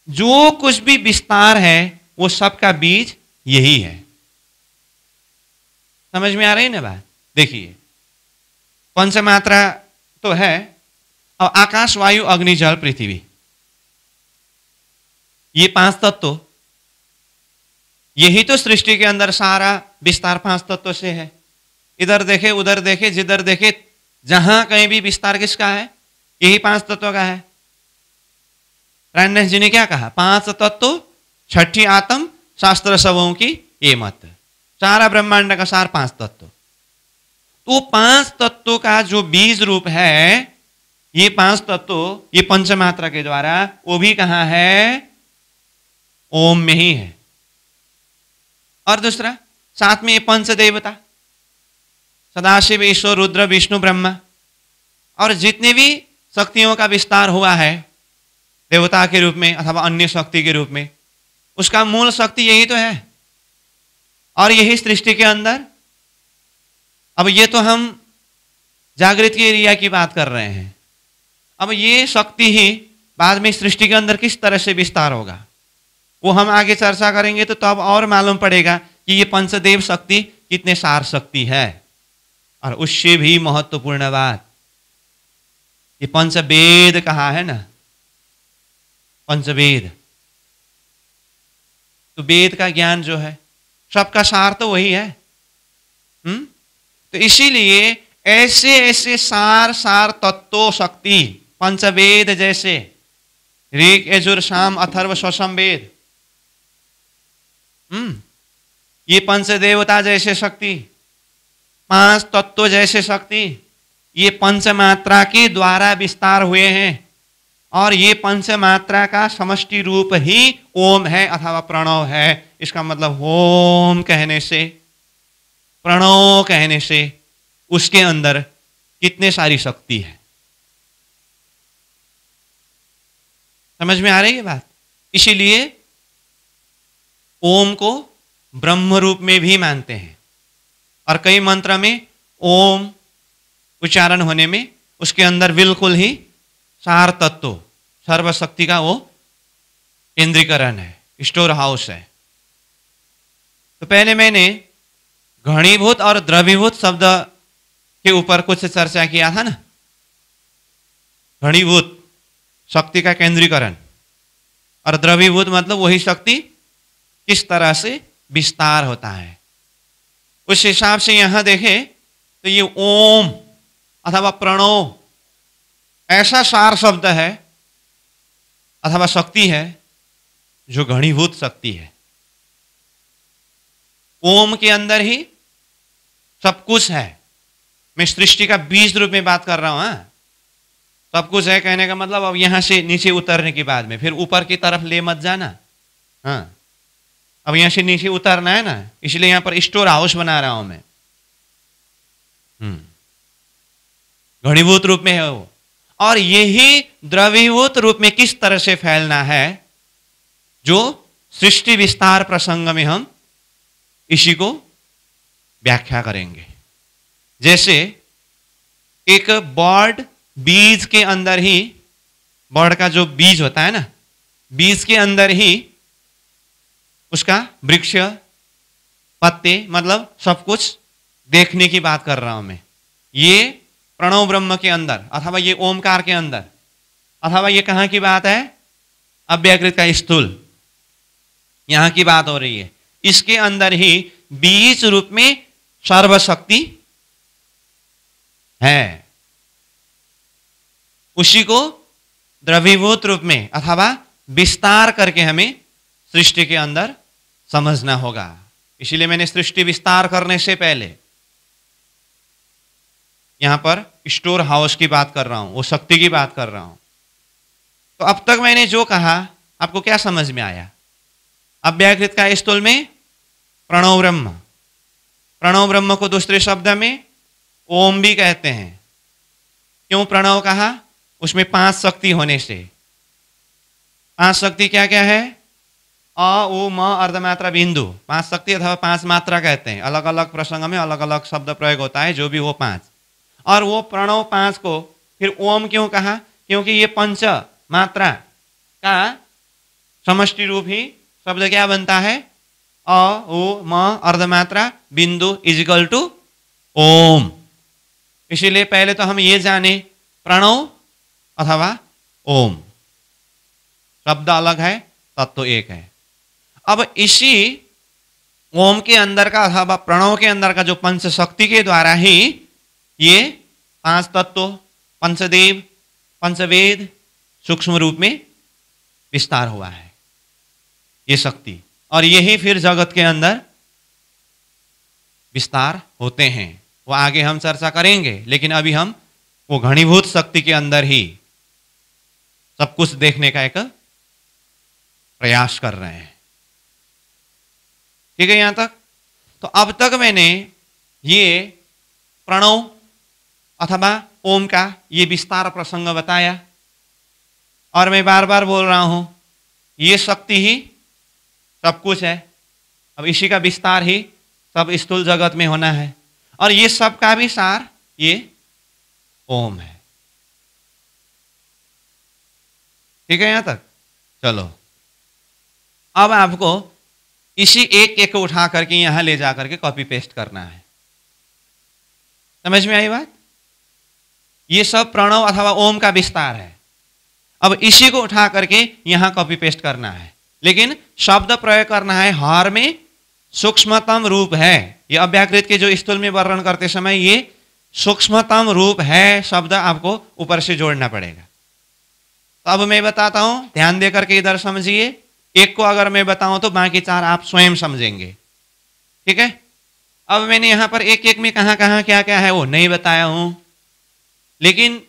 जो कुछ भी विस्तार है वो सबका बीज यही है। समझ में आ रही है ना बात? देखिए, पंचमात्रा तो है, और आकाश, वायु, अग्नि, जल, पृथ्वी, ये 5 तत्व, यही तो सृष्टि के अंदर सारा विस्तार 5 तत्व से है। इधर देखे, उधर देखे, जिधर देखे, जहां कहीं भी विस्तार किसका है? यही 5 तत्व का है। रामदास जी ने क्या कहा? 5 तत्व, छठी आत्म, शास्त्र सबों की ये मत। सारा ब्रह्मांड का सार 5 तत्व। तो 5 तत्वों का जो बीज रूप है, ये 5 तत्व, ये पंचमात्रा के द्वारा, वो भी कहां है? ओम में ही है। और दूसरा, साथ में ये पंच देवता, सदाशिव, ईश्वर, रुद्र, विष्णु, ब्रह्मा, और जितने भी शक्तियों का विस्तार हुआ है देवता के रूप में अथवा अन्य शक्ति के रूप में, उसका मूल शक्ति यही तो है, और यही सृष्टि के अंदर। अब ये तो हम जागृत के एरिया की बात कर रहे हैं। अब ये शक्ति ही बाद में सृष्टि के अंदर किस तरह से विस्तार होगा, वो हम आगे चर्चा करेंगे, तो तब और मालूम पड़ेगा कि ये पंचदेव शक्ति कितने सार शक्ति है। और उससे भी महत्वपूर्ण बात, ये पंचवेद कहा है ना, पंचवेद। तो वेद का ज्ञान जो है, सबका सार तो वही है। तो इसीलिए ऐसे ऐसे सार तत्व शक्ति पंचवेद, जैसे ऋग, यजुर, साम, अथर्व, स्वसम वेद, ये पंचदेवता जैसे शक्ति, 5 तत्व जैसे शक्ति, ये पंचमात्रा के द्वारा विस्तार हुए हैं। और ये पंचमात्रा का समष्टि रूप ही ओम है अथवा प्रणव है। इसका मतलब ओम कहने से, प्रणव कहने से उसके अंदर कितने सारी शक्ति है। समझ में आ रही है बात? इसीलिए ओम को ब्रह्म रूप में भी मानते हैं, और कई मंत्र में ओम उच्चारण होने में उसके अंदर बिल्कुल ही सार तत्व, सर्वशक्ति का वो केंद्रीकरण है, स्टोर हाउस है। तो पहले मैंने घनीभूत और द्रवीभूत शब्द के ऊपर कुछ चर्चा किया था ना। घनीभूत शक्ति का केंद्रीकरण, और द्रवीभूत मतलब वही शक्ति किस तरह से विस्तार होता है। उस हिसाब से यहां देखें तो ये ओम अथवा प्रणव ऐसा सार शब्द है अथवा शक्ति है जो घनीभूत शक्ति है। ओम के अंदर ही सब कुछ है। मैं सृष्टि का बीज रूप में बात कर रहा हूं। सब कुछ है कहने का मतलब अब यहां से नीचे उतरने के बाद में फिर ऊपर की तरफ ले मत जाना। हाँ, अब यहां से नीचे उतरना है ना, इसलिए यहां पर स्टोर हाउस बना रहा हूं मैं। घनीभूत रूप में है वो, और यही द्रवीभूत रूप में किस तरह से फैलना है, जो सृष्टि विस्तार प्रसंग में हम इसी को व्याख्या करेंगे। जैसे एक बर्ड बीज के अंदर ही, बर्ड का जो बीज होता है ना, बीज के अंदर ही उसका वृक्ष, पत्ते, मतलब सब कुछ देखने की बात कर रहा हूं मैं। ये प्रणव ब्रह्म के अंदर अथवा ये ओमकार के अंदर, अथवा ये कहां की बात है, अव्याकृत का स्थूल, यहां की बात हो रही है। इसके अंदर ही बीज रूप में सर्वशक्ति है। उसी को द्रवीभूत रूप में अथवा विस्तार करके हमें सृष्टि के अंदर समझना होगा। इसीलिए मैंने सृष्टि विस्तार करने से पहले यहां पर स्टोर हाउस की बात कर रहा हूं, वो शक्ति की बात कर रहा हूं। तो अब तक मैंने जो कहा आपको क्या समझ में आया? अव्याकृत का स्थूल में प्रणव ब्रह्म, प्रणव ब्रह्म को दूसरे शब्द में ओम भी कहते हैं। क्यों प्रणव कहा? उसमें 5 शक्ति होने से। 5 शक्ति क्या क्या है? अ, उ, म, अर्धमात्रा, बिंदु। 5 शक्ति अथवा 5 मात्रा कहते हैं। अलग अलग प्रसंग में अलग अलग शब्द प्रयोग होता है, जो भी वो 5। और वो प्रणव 5 को फिर ओम क्यों कहा? क्योंकि ये पंच मात्रा का समष्टि रूप ही शब्द क्या बनता है? अ, उ, म, अर्धमात्रा, बिंदु इजिकल टू ओम। इसीलिए पहले तो हम ये जाने प्रणव अथवा ओम, शब्द अलग है, तत्व एक है। अब इसी ओम के अंदर का अथवा प्रणव के अंदर का जो पंच शक्ति के द्वारा ही ये 5 तत्व, पंचदेव, पंचवेद सूक्ष्म रूप में विस्तार हुआ है, ये शक्ति। और यही फिर जगत के अंदर विस्तार होते हैं। वो आगे हम चर्चा करेंगे, लेकिन अभी हम वो घनीभूत शक्ति के अंदर ही सब कुछ देखने का एक प्रयास कर रहे हैं। ठीक है यहां तक? तो अब तक मैंने ये प्रणव अथवा ओम का ये विस्तार प्रसंग बताया, और मैं बार बार बोल रहा हूं ये शक्ति ही सब कुछ है। अब इसी का विस्तार ही सब स्थूल जगत में होना है, और ये सब का भी सार ये ओम है। ठीक है यहां तक? चलो अब आपको इसी एक एक को उठा करके यहां ले जा करके कॉपी पेस्ट करना है। समझ में आई बात? ये सब प्रणव अथवा ओम का विस्तार है। अब इसी को उठा करके यहां कॉपी पेस्ट करना है, लेकिन शब्द प्रयोग करना है हर में सूक्ष्मतम रूप है। ये अव्याकृत के जो स्थूल में वर्णन करते समय ये सूक्ष्मतम रूप है शब्द आपको ऊपर से जोड़ना पड़ेगा। तो अब मैं बताता हूं, ध्यान देकर के इधर समझिए। एक को अगर मैं बताऊं तो बाकी 4 आप स्वयं समझेंगे। ठीक है? अब मैंने यहां पर एक एक में कहां कहां क्या क्या है वो नहीं बताया हूं, लेकिन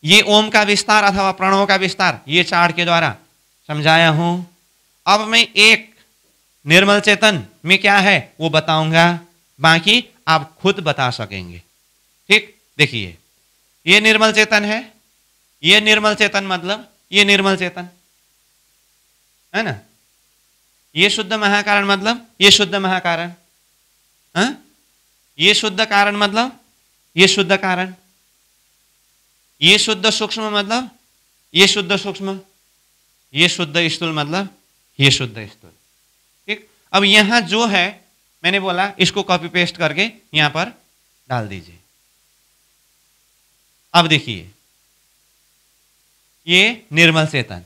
ये ओम का विस्तार अथवा प्रणव का विस्तार ये चार्ट के द्वारा समझाया हूं। अब मैं एक निर्मल चेतन में क्या है वो बताऊंगा, बाकी आप खुद बता सकेंगे। ठीक? देखिए ये निर्मल चेतन है, ये निर्मल चेतन मतलब ये निर्मल चेतन, है ना। ये शुद्ध महाकारण मतलब ये शुद्ध महाकारण, हाँ? ये शुद्ध कारण मतलब ये शुद्ध कारण, ये शुद्ध सूक्ष्म मतलब ये शुद्ध सूक्ष्म, ये शुद्ध स्थूल मतलब ये शुद्ध स्थूल। ठीक, अब यहां जो है मैंने बोला इसको कॉपी पेस्ट करके यहां पर डाल दीजिए। अब देखिए ये निर्मल चेतन,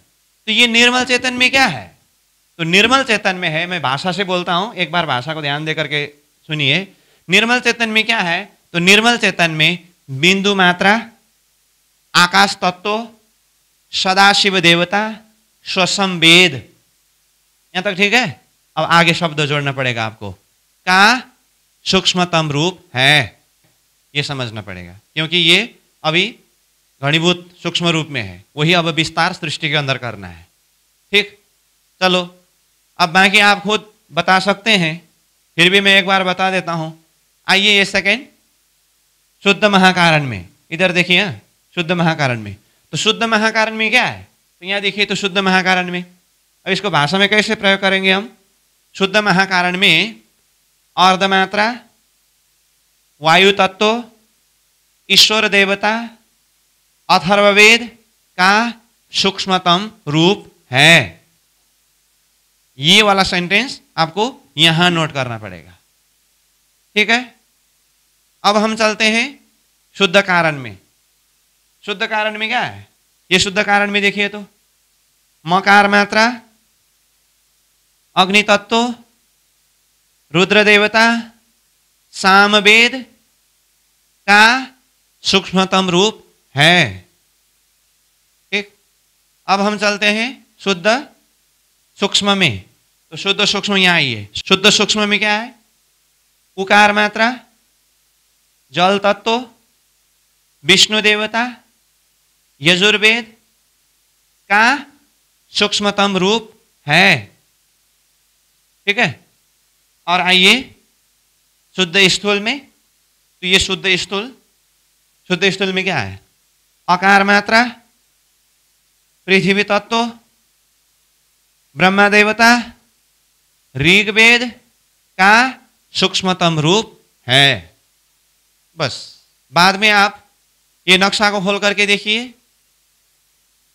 तो ये निर्मल चेतन में क्या है? तो निर्मल चेतन में है, मैं भाषा से बोलता हूं, एक बार भाषा को ध्यान दे करके सुनिए। निर्मल चेतन में क्या है? तो निर्मल चेतन में बिंदु मात्रा, आकाश तत्व, सदाशिव देवता, स्वसंवेद, यहां तक ठीक है। अब आगे शब्द जोड़ना पड़ेगा आपको, का सूक्ष्मतम रूप है, ये समझना पड़ेगा, क्योंकि ये अभी घनीभूत सूक्ष्म रूप में है, वही अब विस्तार सृष्टि के अंदर करना है। ठीक, चलो अब बाकी आप खुद बता सकते हैं, फिर भी मैं एक बार बता देता हूं। आइए ये सेकेंड शुद्ध महाकारण में, इधर देखिए, शुद्ध महाकारण में, तो शुद्ध महाकारण में क्या है? तो यहां देखिए, तो शुद्ध महाकारण में, अब इसको भाषा में कैसे प्रयोग करेंगे हम? शुद्ध महाकारण में अर्धमात्रा, वायु तत्व, ईश्वर देवता, अथर्ववेद का सूक्ष्मतम रूप है। ये वाला सेंटेंस आपको यहां नोट करना पड़ेगा। ठीक है, अब हम चलते हैं शुद्ध कारण में। शुद्ध कारण में क्या है? ये शुद्ध कारण में देखिए तो मकार मात्रा, अग्नि तत्व, रुद्र देवता, सामवेद का सूक्ष्मतम रूप है। ठीक, अब हम चलते हैं शुद्ध सूक्ष्म में। तो शुद्ध सूक्ष्म यहां आइए, शुद्ध सूक्ष्म में क्या है? उकार मात्रा, जल तत्व, विष्णु देवता, यजुर्वेद का सूक्ष्मतम रूप है। ठीक है, और आइए शुद्ध स्थूल में, तो ये शुद्ध स्थूल, शुद्ध स्थूल में क्या है? अकार मात्रा, पृथ्वी तत्व, ब्रह्मा देवता, ऋग्वेद का सूक्ष्मतम रूप है। बस, बाद में आप ये नक्शा को खोल करके देखिए,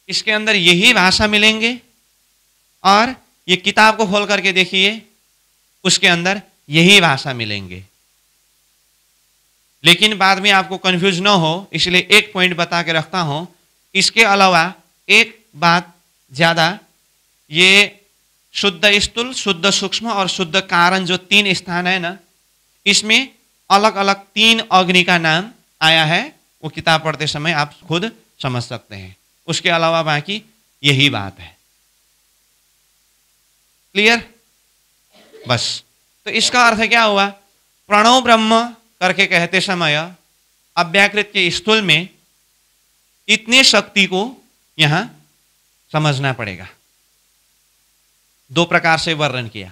इसके अंदर यही भाषा मिलेंगे, और ये किताब को खोल करके देखिए, उसके अंदर यही भाषा मिलेंगे। लेकिन बाद में आपको कंफ्यूज ना हो, इसलिए एक पॉइंट बता के रखता हूं। इसके अलावा एक बात ज्यादा, ये शुद्ध स्थूल, शुद्ध सूक्ष्म और शुद्ध कारण जो तीन स्थान है ना, इसमें अलग अलग तीन अग्नि का नाम आया है। वो किताब पढ़ते समय आप खुद समझ सकते हैं। उसके अलावा बाकी यही बात है। क्लियर? बस, तो इसका अर्थ क्या हुआ? प्रणव ब्रह्म करके कहते समय अव्याकृत के स्थूल में इतने शक्ति को यहां समझना पड़ेगा। दो प्रकार से वर्णन किया।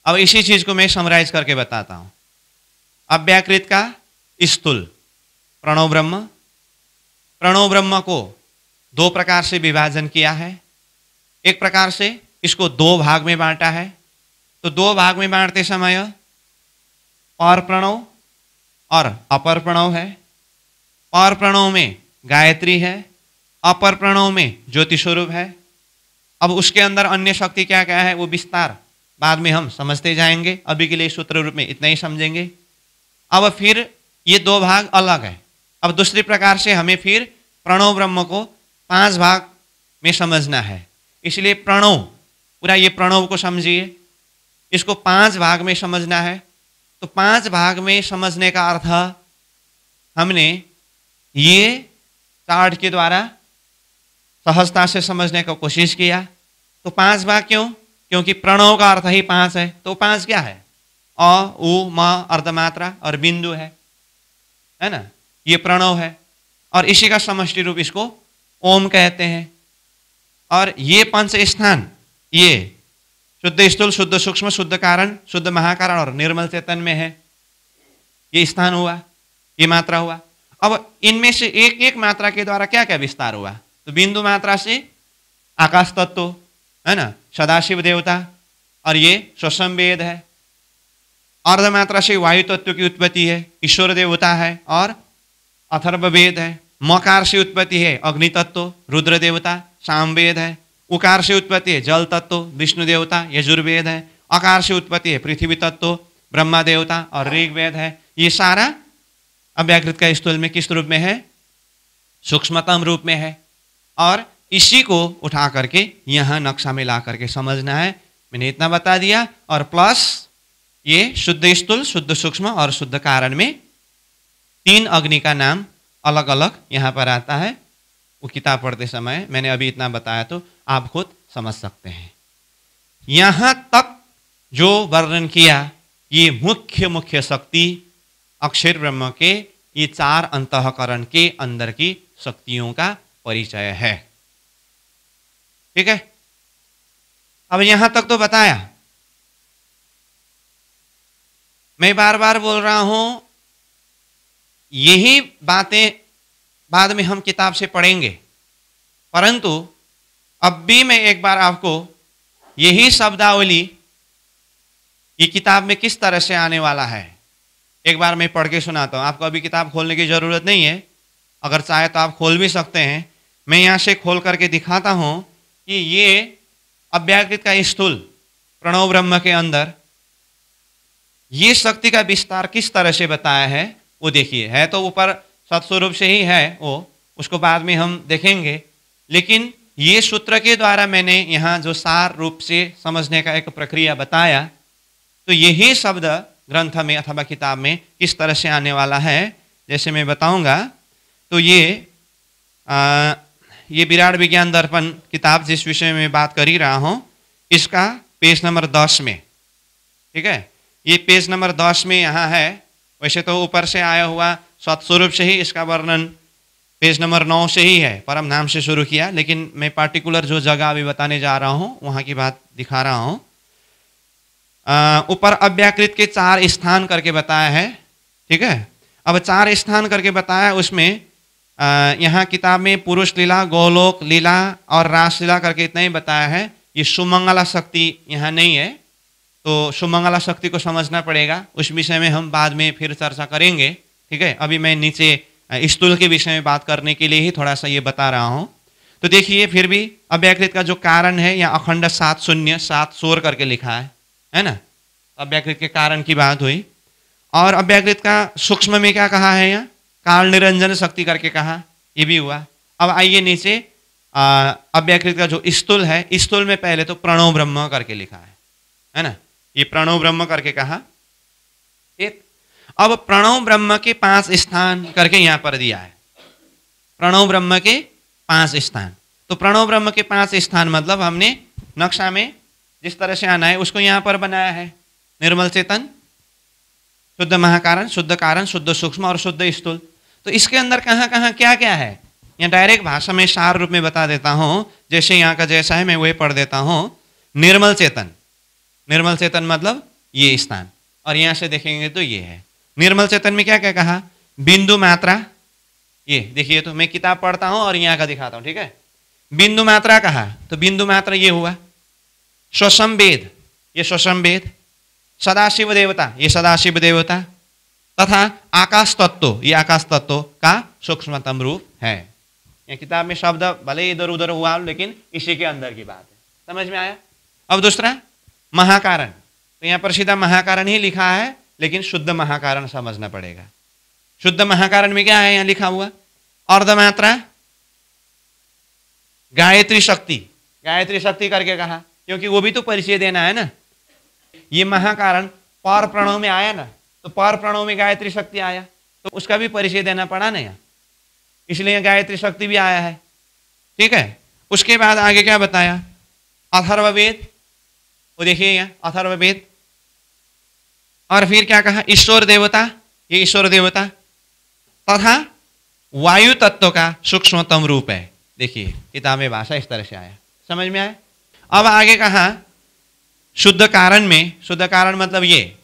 अब इसी चीज को मैं समराइज करके बताता हूं। अव्याकृत का स्थूल प्रणव ब्रह्म, प्रणव ब्रह्म को दो प्रकार से विभाजन किया है। एक प्रकार से इसको दो भाग में बांटा है। तो दो भाग में बांटते समय पर प्रणव और अपर प्रणव है। पर प्रणव में गायत्री है, अपर प्रणव में ज्योति स्वरूप है। अब उसके अंदर अन्य शक्ति क्या क्या है वो विस्तार बाद में हम समझते जाएंगे। अभी के लिए सूत्र रूप में इतना ही समझेंगे। अब फिर ये दो भाग अलग है। अब दूसरी प्रकार से हमें फिर प्रणव ब्रह्म को पांच भाग में समझना है। इसलिए प्रणव, पूरा ये प्रणव को समझिए, इसको पांच भाग में समझना है। तो पांच भाग में समझने का अर्थ हमने ये चार्ट के द्वारा सहजता से समझने का कोशिश किया। तो पांच भाग क्यों? क्योंकि प्रणव का अर्थ ही पांच है। तो पांच क्या है? अ, उ, म, अर्धमात्रा और बिंदु है ना। ये प्रणव है और इसी का समष्टि रूप इसको ओम कहते हैं। और ये पंच स्थान, ये शुद्ध स्थूल, शुद्ध सूक्ष्म, शुद्ध कारण, शुद्ध महाकारण और निर्मल चेतन में है। ये स्थान हुआ, ये मात्रा हुआ। अब इनमें से एक एक मात्रा के द्वारा क्या क्या विस्तार हुआ? तो बिंदु मात्रा से आकाश तत्व, है ना, सदाशिव देवता, और ये स्वसम वेद है। अर्धमात्रा से वायु तत्व की उत्पत्ति है, ईश्वर देवता है, और अथर्व वेद है। मकार से उत्पत्ति है अग्नि तत्व, रुद्र देवता, सामवेद है। उकार से उत्पत्ति है जल तत्व, विष्णु देवता, यजुर्वेद है। अकार से उत्पत्ति है पृथ्वी तत्व, ब्रह्मा देवता, और ऋग्वेद है। ये सारा अव्याकृत का स्थूल में किस रूप में है? सूक्ष्मतम रूप में है। और इसी को उठा करके यहाँ नक्शा में ला करके समझना है। मैंने इतना बता दिया, और प्लस ये शुद्ध स्थूल, शुद्ध सूक्ष्म और शुद्ध कारण में 3 अग्नि का नाम अलग अलग यहाँ पर आता है। वो किताब पढ़ते समय मैंने अभी इतना बताया, तो आप खुद समझ सकते हैं। यहाँ तक जो वर्णन किया, ये मुख्य मुख्य शक्ति अक्षर ब्रह्म के ये 4 अंतःकरण के अंदर की शक्तियों का परिचय है। ठीक है, अब यहां तक तो बताया। मैं बार बार बोल रहा हूं, यही बातें बाद में हम किताब से पढ़ेंगे, परंतु अब भी मैं एक बार आपको यही शब्दावली ये किताब में किस तरह से आने वाला है एक बार मैं पढ़ के सुनाता हूं। आपको अभी किताब खोलने की जरूरत नहीं है, अगर चाहे तो आप खोल भी सकते हैं। मैं यहां से खोल करके दिखाता हूं कि ये अव्याकृत का स्थूल प्रणव ब्रह्म के अंदर ये शक्ति का विस्तार किस तरह से बताया है वो देखिए। है तो ऊपर सत्स्वरूप से ही है वो, उसको बाद में हम देखेंगे, लेकिन ये सूत्र के द्वारा मैंने यहाँ जो सार रूप से समझने का एक प्रक्रिया बताया, तो यही शब्द ग्रंथ में अथवा किताब में किस तरह से आने वाला है जैसे मैं बताऊंगा। तो ये विराट विज्ञान दर्पण किताब जिस विषय में बात कर ही रहा हूँ, इसका पेज नंबर 10 में, ठीक है, ये पेज नंबर 10 में यहाँ है। वैसे तो ऊपर से आया हुआ सत्स्वरूप से ही इसका वर्णन पेज नंबर 9 से ही है, परम नाम से शुरू किया, लेकिन मैं पार्टिकुलर जो जगह अभी बताने जा रहा हूँ वहाँ की बात दिखा रहा हूँ। ऊपर अव्याकृत के 4 स्थान करके बताया है, ठीक है। अब 4 स्थान करके बताया, उसमें यहाँ किताब में पुरुष लीला, गोलोक लीला और रास लीला करके इतना ही बताया है। ये सुमंगला शक्ति यहाँ नहीं है, तो सुमंगला शक्ति को समझना पड़ेगा, उस विषय में हम बाद में फिर चर्चा करेंगे, ठीक है। अभी मैं नीचे स्थूल के विषय में बात करने के लिए ही थोड़ा सा ये बता रहा हूँ। तो देखिए, फिर भी अव्याकृत का जो कारण है या अखंड 7 शून्य 7 शोर करके लिखा है ना। अव्याकृत के कारण की बात हुई, और अव्याकृत का सूक्ष्म में क्या कहा है, यहाँ काल निरंजन शक्ति करके कहा, ये भी हुआ। अब आइए नीचे, अव्याकृत का जो स्थूल है, स्थूल में पहले तो प्रणव ब्रह्म करके लिखा है ना, ये प्रणव ब्रह्म करके कहा एक। अब प्रणव ब्रह्म के 5 स्थान करके यहां पर दिया है, प्रणव ब्रह्म के 5 स्थान। तो प्रणव ब्रह्म के 5 स्थान मतलब हमने नक्शा में जिस तरह से आना है उसको यहां पर बनाया है। निर्मल चेतन, शुद्ध महाकारण, शुद्ध कारण, शुद्ध सूक्ष्म और शुद्ध स्थूल। तो इसके अंदर कहाँ कहाँ क्या क्या है, यहाँ डायरेक्ट भाषा में सार रूप में बता देता हूँ, जैसे यहाँ का जैसा है मैं वही पढ़ देता हूँ। निर्मल चेतन, निर्मल चेतन मतलब ये स्थान, और यहाँ से देखेंगे तो ये है। निर्मल चेतन में क्या क्या कहा, बिंदु मात्रा, ये देखिए, तो मैं किताब पढ़ता हूँ और यहाँ का दिखाता हूँ, ठीक है। बिंदु मात्रा कहा, तो बिंदु मात्रा ये हुआ। स्वसम वेद, ये स्वसम वेद। सदाशिव देवता, ये सदाशिव देवता। तथा आकाश तत्व, ये आकाश तत्व का सूक्ष्मतम रूप है। ये किताब में शब्द भले इधर उधर हुआ, लेकिन इसी के अंदर की बात है, समझ में आया। अब दूसरा महाकारण, तो यहाँ पर सीधा महाकारण ही लिखा है, लेकिन शुद्ध महाकारण समझना पड़ेगा। शुद्ध महाकारण में क्या है यहाँ लिखा हुआ, अर्धमात्रा गायत्री शक्ति, गायत्री शक्ति करके कहा, क्योंकि वो भी तो परिचय देना है ना। ये महाकारण पर प्रणव में आया ना, तो पर प्रणव में गायत्री शक्ति आया, तो उसका भी परिचय देना पड़ा ना यहाँ, इसलिए गायत्री शक्ति भी आया है, ठीक है। उसके बाद आगे क्या बताया, अथर्ववेद, वो देखिए यहाँ अथर्ववेद। और फिर क्या कहा, ईश्वर देवता, ये ईश्वर देवता। तथा वायु तत्व का सूक्ष्मतम रूप है। देखिए किताब में भाषा इस तरह से आया, समझ में आया। अब आगे कहा शुद्ध कारण में, शुद्ध कारण मतलब ये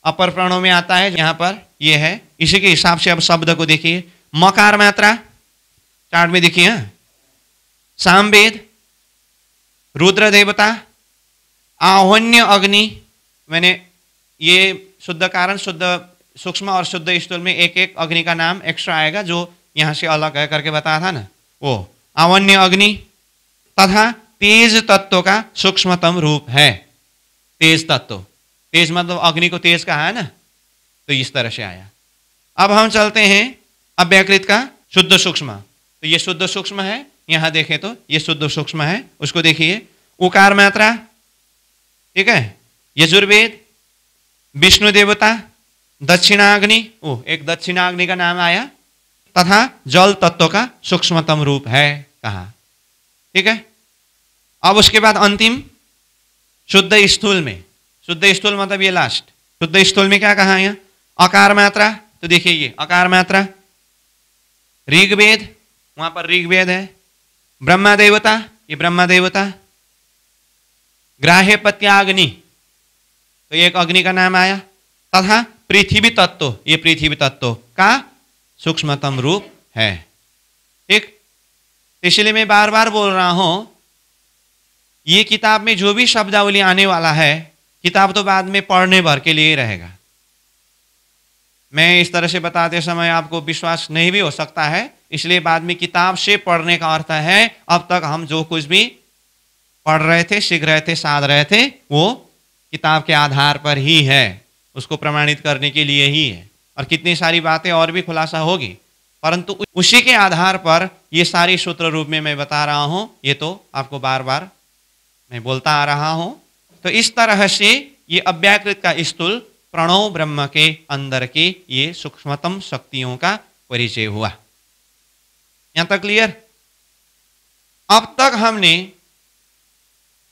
अपर प्रणव में आता है, यहाँ पर ये है। इसी के हिसाब से अब शब्द को देखिए, मकार मात्रा चार्ट में देखिए, सामवेद, रुद्र देवता, आह्वन्य अग्नि, मैंने ये शुद्ध कारण, शुद्ध सूक्ष्म और शुद्ध स्थूल में एक एक अग्नि का नाम एक्स्ट्रा आएगा जो यहाँ से अलग है करके बताया था ना, वो आह्वन्य अग्नि तथा तेज तत्व का सूक्ष्मतम रूप है। तेज तत्व, तेज मतलब अग्नि को तेज कहा है ना, तो इस तरह से आया। अब हम चलते हैं अव्यकृत का शुद्ध सूक्ष्म। तो ये शुद्ध सूक्ष्म है, यहां देखें तो ये शुद्ध सूक्ष्म है, उसको देखिए। उकार मात्रा, ठीक है, यजुर्वेद, विष्णु देवता, दक्षिणाग्नि, एक दक्षिणाग्नि का नाम आया, तथा जल तत्व का सूक्ष्मतम रूप है कहा, ठीक है। अब उसके बाद अंतिम शुद्ध स्थूल में, शुद्ध स्थूल मतलब ये लास्ट, शुद्ध स्थूल में क्या कहा यहाँ, अकार मात्रा। तो देखिए ये अकार मात्रा, ऋग्वेद, वहां पर ऋग्वेद है, ब्रह्मा देवता, ये ब्रह्मा देवता, ग्राह्य पत्याग्नि, तो एक अग्नि का नाम आया, तथा पृथ्वी तत्व, ये पृथ्वी तत्व का सूक्ष्मतम रूप है, ठीक। इसलिए मैं बार बार बोल रहा हूं, ये किताब में जो भी शब्दावली आने वाला है, किताब तो बाद में पढ़ने भर के लिए रहेगा। मैं इस तरह से बताते समय आपको विश्वास नहीं भी हो सकता है, इसलिए बाद में किताब से पढ़ने का अर्थ है अब तक हम जो कुछ भी पढ़ रहे थे, सीख रहे थे, साध रहे थे, वो किताब के आधार पर ही है, उसको प्रमाणित करने के लिए ही है। और कितनी सारी बातें और भी खुलासा होगी, परंतु उसी के आधार पर ये सारी सूत्र रूप में मैं बता रहा हूं, ये तो आपको बार बार मैं बोलता आ रहा हूं। तो इस तरह से ये अव्याकृत का स्थूल प्रणव ब्रह्म के अंदर के ये सूक्ष्मतम शक्तियों का परिचय हुआ। यहां तक क्लियर? अब तक हमने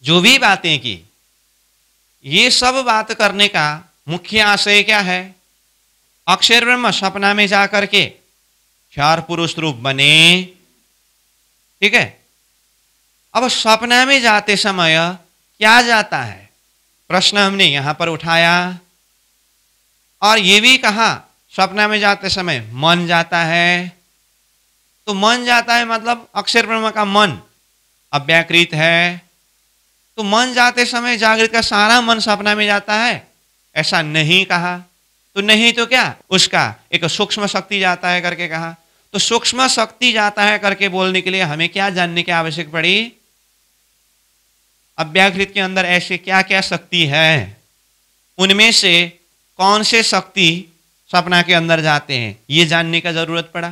जो भी बातें की, ये सब बात करने का मुख्य आशय क्या है? अक्षर ब्रह्म सपना में जाकर के चार पुरुष रूप बने, ठीक है। अब सपना में जाते समय क्या जाता है, प्रश्न हमने यहां पर उठाया, और ये भी कहा सपना में जाते समय मन जाता है। तो मन जाता है मतलब अक्षर ब्रह्म का मन अव्याकृत है, तो मन जाते समय जागृत का सारा मन सपना में जाता है, ऐसा नहीं कहा। तो नहीं तो क्या, उसका एक सूक्ष्म शक्ति जाता है करके कहा। तो सूक्ष्म शक्ति जाता है करके बोलने के लिए हमें क्या जानने की आवश्यक पड़ी? अव्याकृत के अंदर ऐसे क्या क्या शक्ति है, उनमें से कौन से शक्ति सपना के अंदर जाते हैं, ये जानने का जरूरत पड़ा।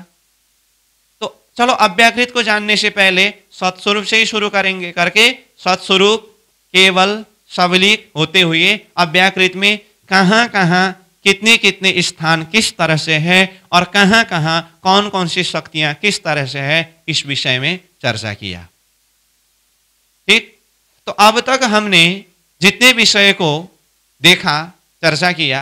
तो चलो अव्याकृत को जानने से पहले सत्स्वरूप से ही शुरू करेंगे करके, सत्स्वरूप केवल सबलिक होते हुए अव्याकृत में कहां कहां कितने कितने स्थान किस तरह से है, और कहां कहां कौन कौन सी शक्तियां किस तरह से है, इस विषय में चर्चा किया, ठीक। तो अब तक हमने जितने विषय को देखा, चर्चा किया,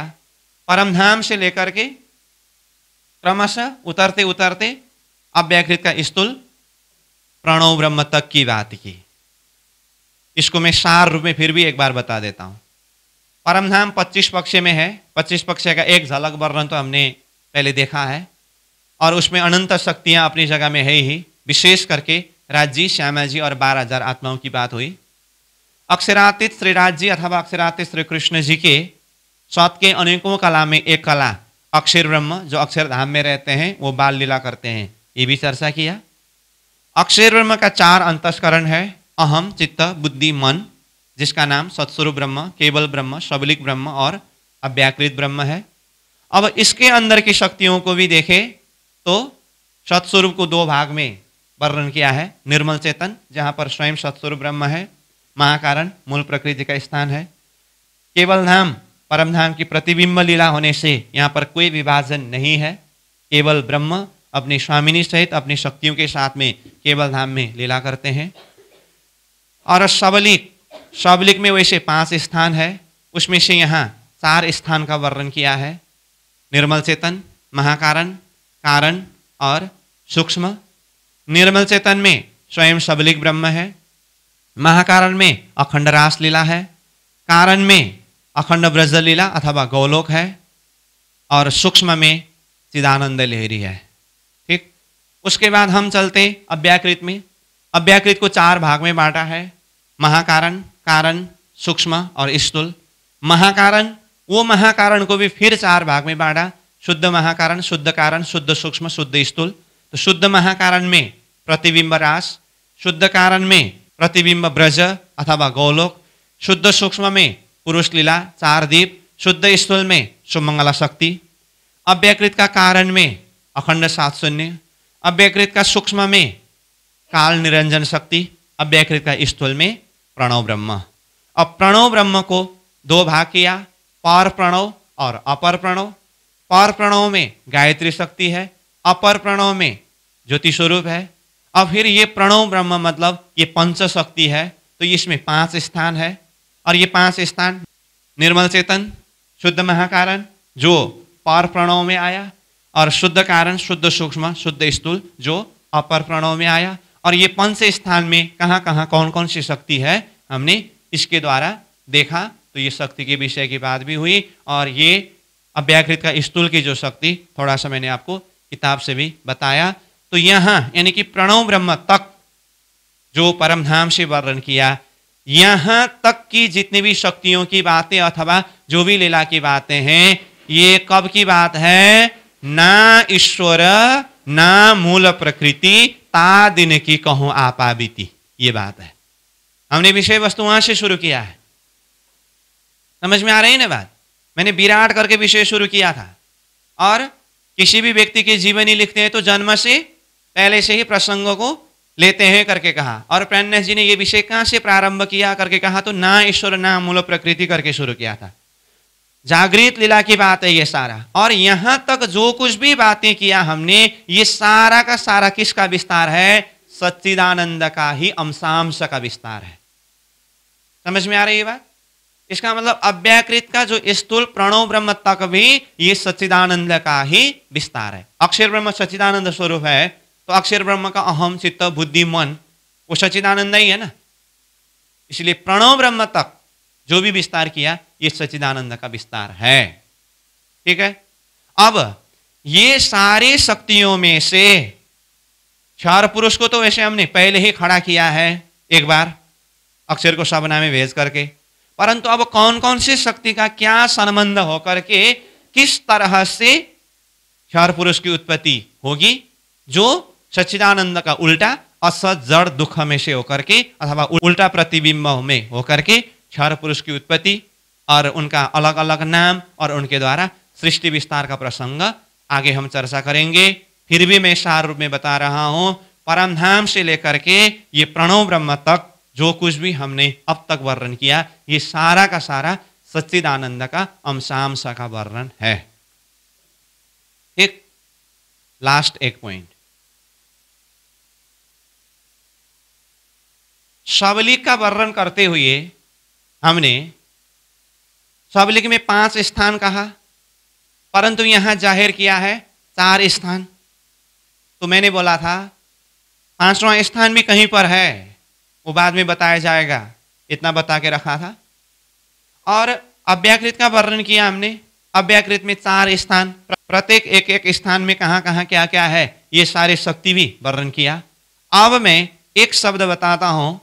परमधाम से लेकर के क्रमशः उतरते उतरते अव्याकृत का स्थूल प्रणव ब्रह्म तक की बात की। इसको मैं सार रूप में फिर भी एक बार बता देता हूं। परमधाम 25 पक्ष में है, 25 पक्ष का एक झलक वर्णन तो हमने पहले देखा है, और उसमें अनंत शक्तियां अपनी जगह में है ही, विशेष करके राजी, श्यामा जी और 12,000 आत्माओं की बात हुई। अक्षरातीत श्री राज जी अथवा अक्षरातीत श्री कृष्ण जी के सत के अनेकों कला में एक कला अक्षर ब्रह्म, जो अक्षरधाम में रहते हैं, वो बाल लीला करते हैं, ये भी चर्चा किया। अक्षर ब्रह्म का 4 अंतस्करण है, अहम, चित्त, बुद्धि, मन, जिसका नाम सत्स्वरूप ब्रह्म, केवल ब्रह्म, सबलिक ब्रह्म और अव्याकृत ब्रह्म है। अब इसके अंदर की शक्तियों को भी देखें तो सत्स्वरूप को 2 भाग में वर्णन किया है। निर्मल चेतन, जहाँ पर स्वयं सत्स्वरूप ब्रह्म है, महाकारण मूल प्रकृति का स्थान है। केवल धाम, परम धाम की प्रतिबिंब लीला होने से यहाँ पर कोई विभाजन नहीं है, केवल ब्रह्म अपनी स्वामिनी सहित अपनी शक्तियों के साथ में केवल धाम में लीला करते हैं। और सबलिक, सबलिक में वैसे 5 स्थान है, उसमें से यहाँ 4 स्थान का वर्णन किया है। निर्मल चेतन, महाकारण, कारण और सूक्ष्म। निर्मल चेतन में स्वयं सबलिक ब्रह्म है, महाकारण में अखंड रास लीला है, कारण में अखंड ब्रज लीला अथवा गौलोक है, और सूक्ष्म में चिदानंद लहरी है, ठीक। उसके बाद हम चलते अव्याकृत में। अव्याकृत को 4 भाग में बांटा है। महाकारण, कारण, सूक्ष्म और स्थूल। महाकारण, वो महाकारण को भी फिर 4 भाग में बांटा, शुद्ध महाकारण, शुद्ध कारण, शुद्ध सूक्ष्म, शुद्ध स्थूल। तो शुद्ध महाकारण में प्रतिबिंब रास, शुद्ध कारण में प्रतिबिंब ब्रज अथवा गोलोक, शुद्ध सूक्ष्म में पुरुष लीला 4 दीप, शुद्ध स्थूल में सुमंगला शक्ति, अव्यकृत का कारण में अखंड 7 शून्य, अव्यकृत का सूक्ष्म में काल निरंजन शक्ति, अव्यकृत का स्थूल में प्रणव ब्रह्म। अब प्रणव ब्रह्म को 2 भाग किया, पर प्रणव और अपर प्रणव। पर प्रणव में गायत्री शक्ति है, अपर प्रणव में ज्योति स्वरूप है। अब फिर ये प्रणव ब्रह्म मतलब ये पंच शक्ति है, तो इसमें 5 स्थान है, और ये 5 स्थान निर्मल चेतन, शुद्ध महाकारण जो पर प्रणव में आया, और शुद्ध कारण, शुद्ध सूक्ष्म, शुद्ध स्थूल जो अपर प्रणव में आया। और ये 5 स्थान में कहाँ कहाँ कौन कौन सी शक्ति है हमने इसके द्वारा देखा। तो ये शक्ति के विषय की बात भी हुई, और ये अव्याकृत का स्थूल की जो शक्ति थोड़ा सा मैंने आपको किताब से भी बताया। तो यहाँ यानी कि प्रणव ब्रह्म तक जो परमधाम से वर्णन किया, यहाँ तक की जितनी भी शक्तियों की बातें अथवा जो भी लीला की बातें हैं, ये कब की बात है? ना ईश्वर ना मूल प्रकृति ता दिन की कहूं आपा बीती, ये बात है। हमने विषय वस्तु वहां से शुरू किया है, समझ में आ रही है ना बात? मैंने विराट करके विषय शुरू किया था, और किसी भी व्यक्ति के जीवनी लिखते हैं तो जन्म से पहले से ही प्रसंगों को लेते हैं करके कहा। और प्रणेश जी ने ये विषय कहां से प्रारंभ किया करके कहा, तो ना ईश्वर ना मूल प्रकृति करके शुरू किया था। जागृत लीला की बात है ये सारा, और यहां तक जो कुछ भी बातें किया हमने, ये सारा का सारा किसका विस्तार है? सच्चिदानंद का ही अंशांश का विस्तार है। समझ में आ रही है बात? इसका मतलब अव्याकृत का जो स्थूल प्रणव ब्रह्म तक भी ये सच्चिदानंद का ही विस्तार है। अक्षर ब्रह्म सच्चिदानंद स्वरूप है, तो अक्षर ब्रह्म का अहम चित्त बुद्धि मन वो सच्चिदानंद ही है ना, इसलिए प्रणव ब्रह्म तक जो भी विस्तार किया ये सच्चिदानंद का विस्तार है। ठीक है, अब ये सारे शक्तियों में से क्षर पुरुष को तो वैसे हमने पहले ही खड़ा किया है एक बार अक्षर को सबना में भेज करके, परंतु अब कौन कौन सी शक्ति का क्या संबंध होकर के किस तरह से क्षर पुरुष की उत्पत्ति होगी, जो सच्चिदानंद का उल्टा असत जड़ दुख में से होकर के अथवा उल्टा प्रतिबिंब में होकर के क्षर पुरुष की उत्पत्ति और उनका अलग अलग नाम और उनके द्वारा सृष्टि विस्तार का प्रसंग आगे हम चर्चा करेंगे। फिर भी मैं सार रूप में बता रहा हूं, परमधाम से लेकर के ये प्रणव ब्रह्म तक जो कुछ भी हमने अब तक वर्णन किया, ये सारा का सारा सच्चिदानंद का अंशांश का वर्णन है। एक लास्ट एक पॉइंट, सबलिक का वर्णन करते हुए हमने सबलिक में 5 स्थान कहा, परंतु यहां जाहिर किया है 4 स्थान। तो मैंने बोला था 5वां स्थान भी कहीं पर है, वो बाद में बताया जाएगा, इतना बता के रखा था। और अव्याकृत का वर्णन किया हमने, अव्याकृत में 4 स्थान, प्रत्येक एक एक स्थान में कहां कहां क्या क्या है ये सारे शक्ति भी वर्णन किया। अब मैं एक शब्द बताता हूं,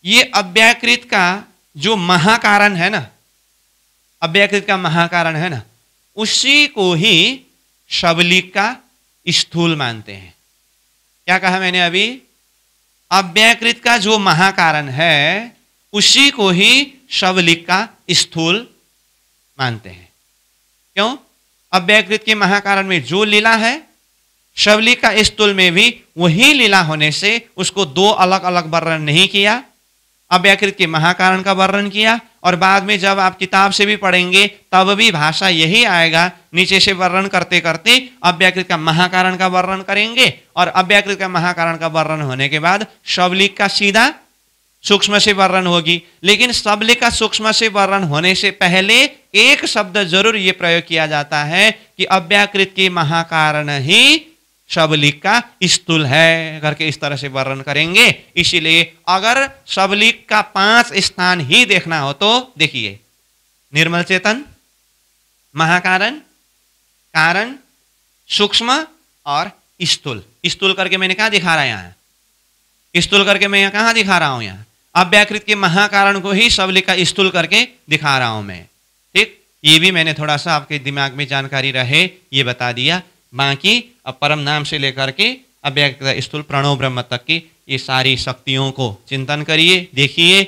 ये अव्याकृत का जो महाकारण है ना, अव्याकृत का महाकारण है ना, उसी को ही सबलिक का स्थूल मानते हैं। क्या कहा मैंने अभी? अव्याकृत का जो महाकारण है उसी को ही सबलिक का स्थूल मानते हैं। क्यों? अव्याकृत के महाकारण में जो लीला है, सबलिक का स्थूल में भी वही लीला होने से उसको 2 अलग अलग वर्णन नहीं किया। अव्याकृत के महाकारण का वर्णन किया, और बाद में जब आप किताब से भी पढ़ेंगे तब भी भाषा यही आएगा, नीचे से वर्णन करते करते अव्याकृत का महाकारण का वर्णन करेंगे, और अव्याकृत का महाकारण का वर्णन होने के बाद सबलिक का सीधा सूक्ष्म से वर्णन होगी। लेकिन सबलिक का सूक्ष्म से वर्णन होने से पहले एक शब्द जरूर ये प्रयोग किया जाता है कि अव्याकृत के महाकारण ही सबलिक का स्थूल है करके इस तरह से वर्णन करेंगे। इसीलिए अगर सबलिक का 5 स्थान ही देखना हो तो देखिए, निर्मल चेतन, महाकारण, कारण, सूक्ष्म और स्थूल। स्थूल करके मैंने क्या दिखा रहा है यहाँ? स्थूल करके मैं यहाँ कहाँ दिखा रहा हूं? यहाँ अव्याकृत के महाकारण को ही सबले का स्थूल करके दिखा रहा हूं मैं। ठीक, ये भी मैंने थोड़ा सा आपके दिमाग में जानकारी रहे ये बता दिया। बाकी अब परम नाम से लेकर के अव्याकृत स्थूल प्रणव ब्रह्म तक की ये सारी शक्तियों को चिंतन करिए, देखिए।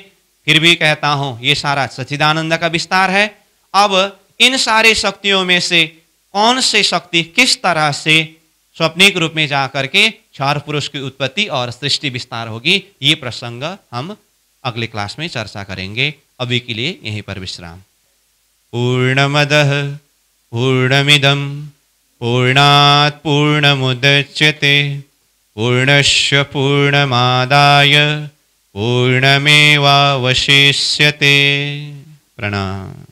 फिर भी कहता हूं ये सारा सच्चिदानंद का विस्तार है। अब इन सारे शक्तियों में से कौन से शक्ति किस तरह से स्वप्निक रूप में जाकर के क्षार पुरुष की उत्पत्ति और सृष्टि विस्तार होगी, ये प्रसंग हम अगले क्लास में चर्चा करेंगे। अभी के लिए यहीं पर विश्राम। पूर्णमदः पूर्णमिदं पूर्णात् पूर्णमुदच्यते पूर्णस्य पूर्णमादाय पूर्णमेवावशिष्यते। प्रणाम।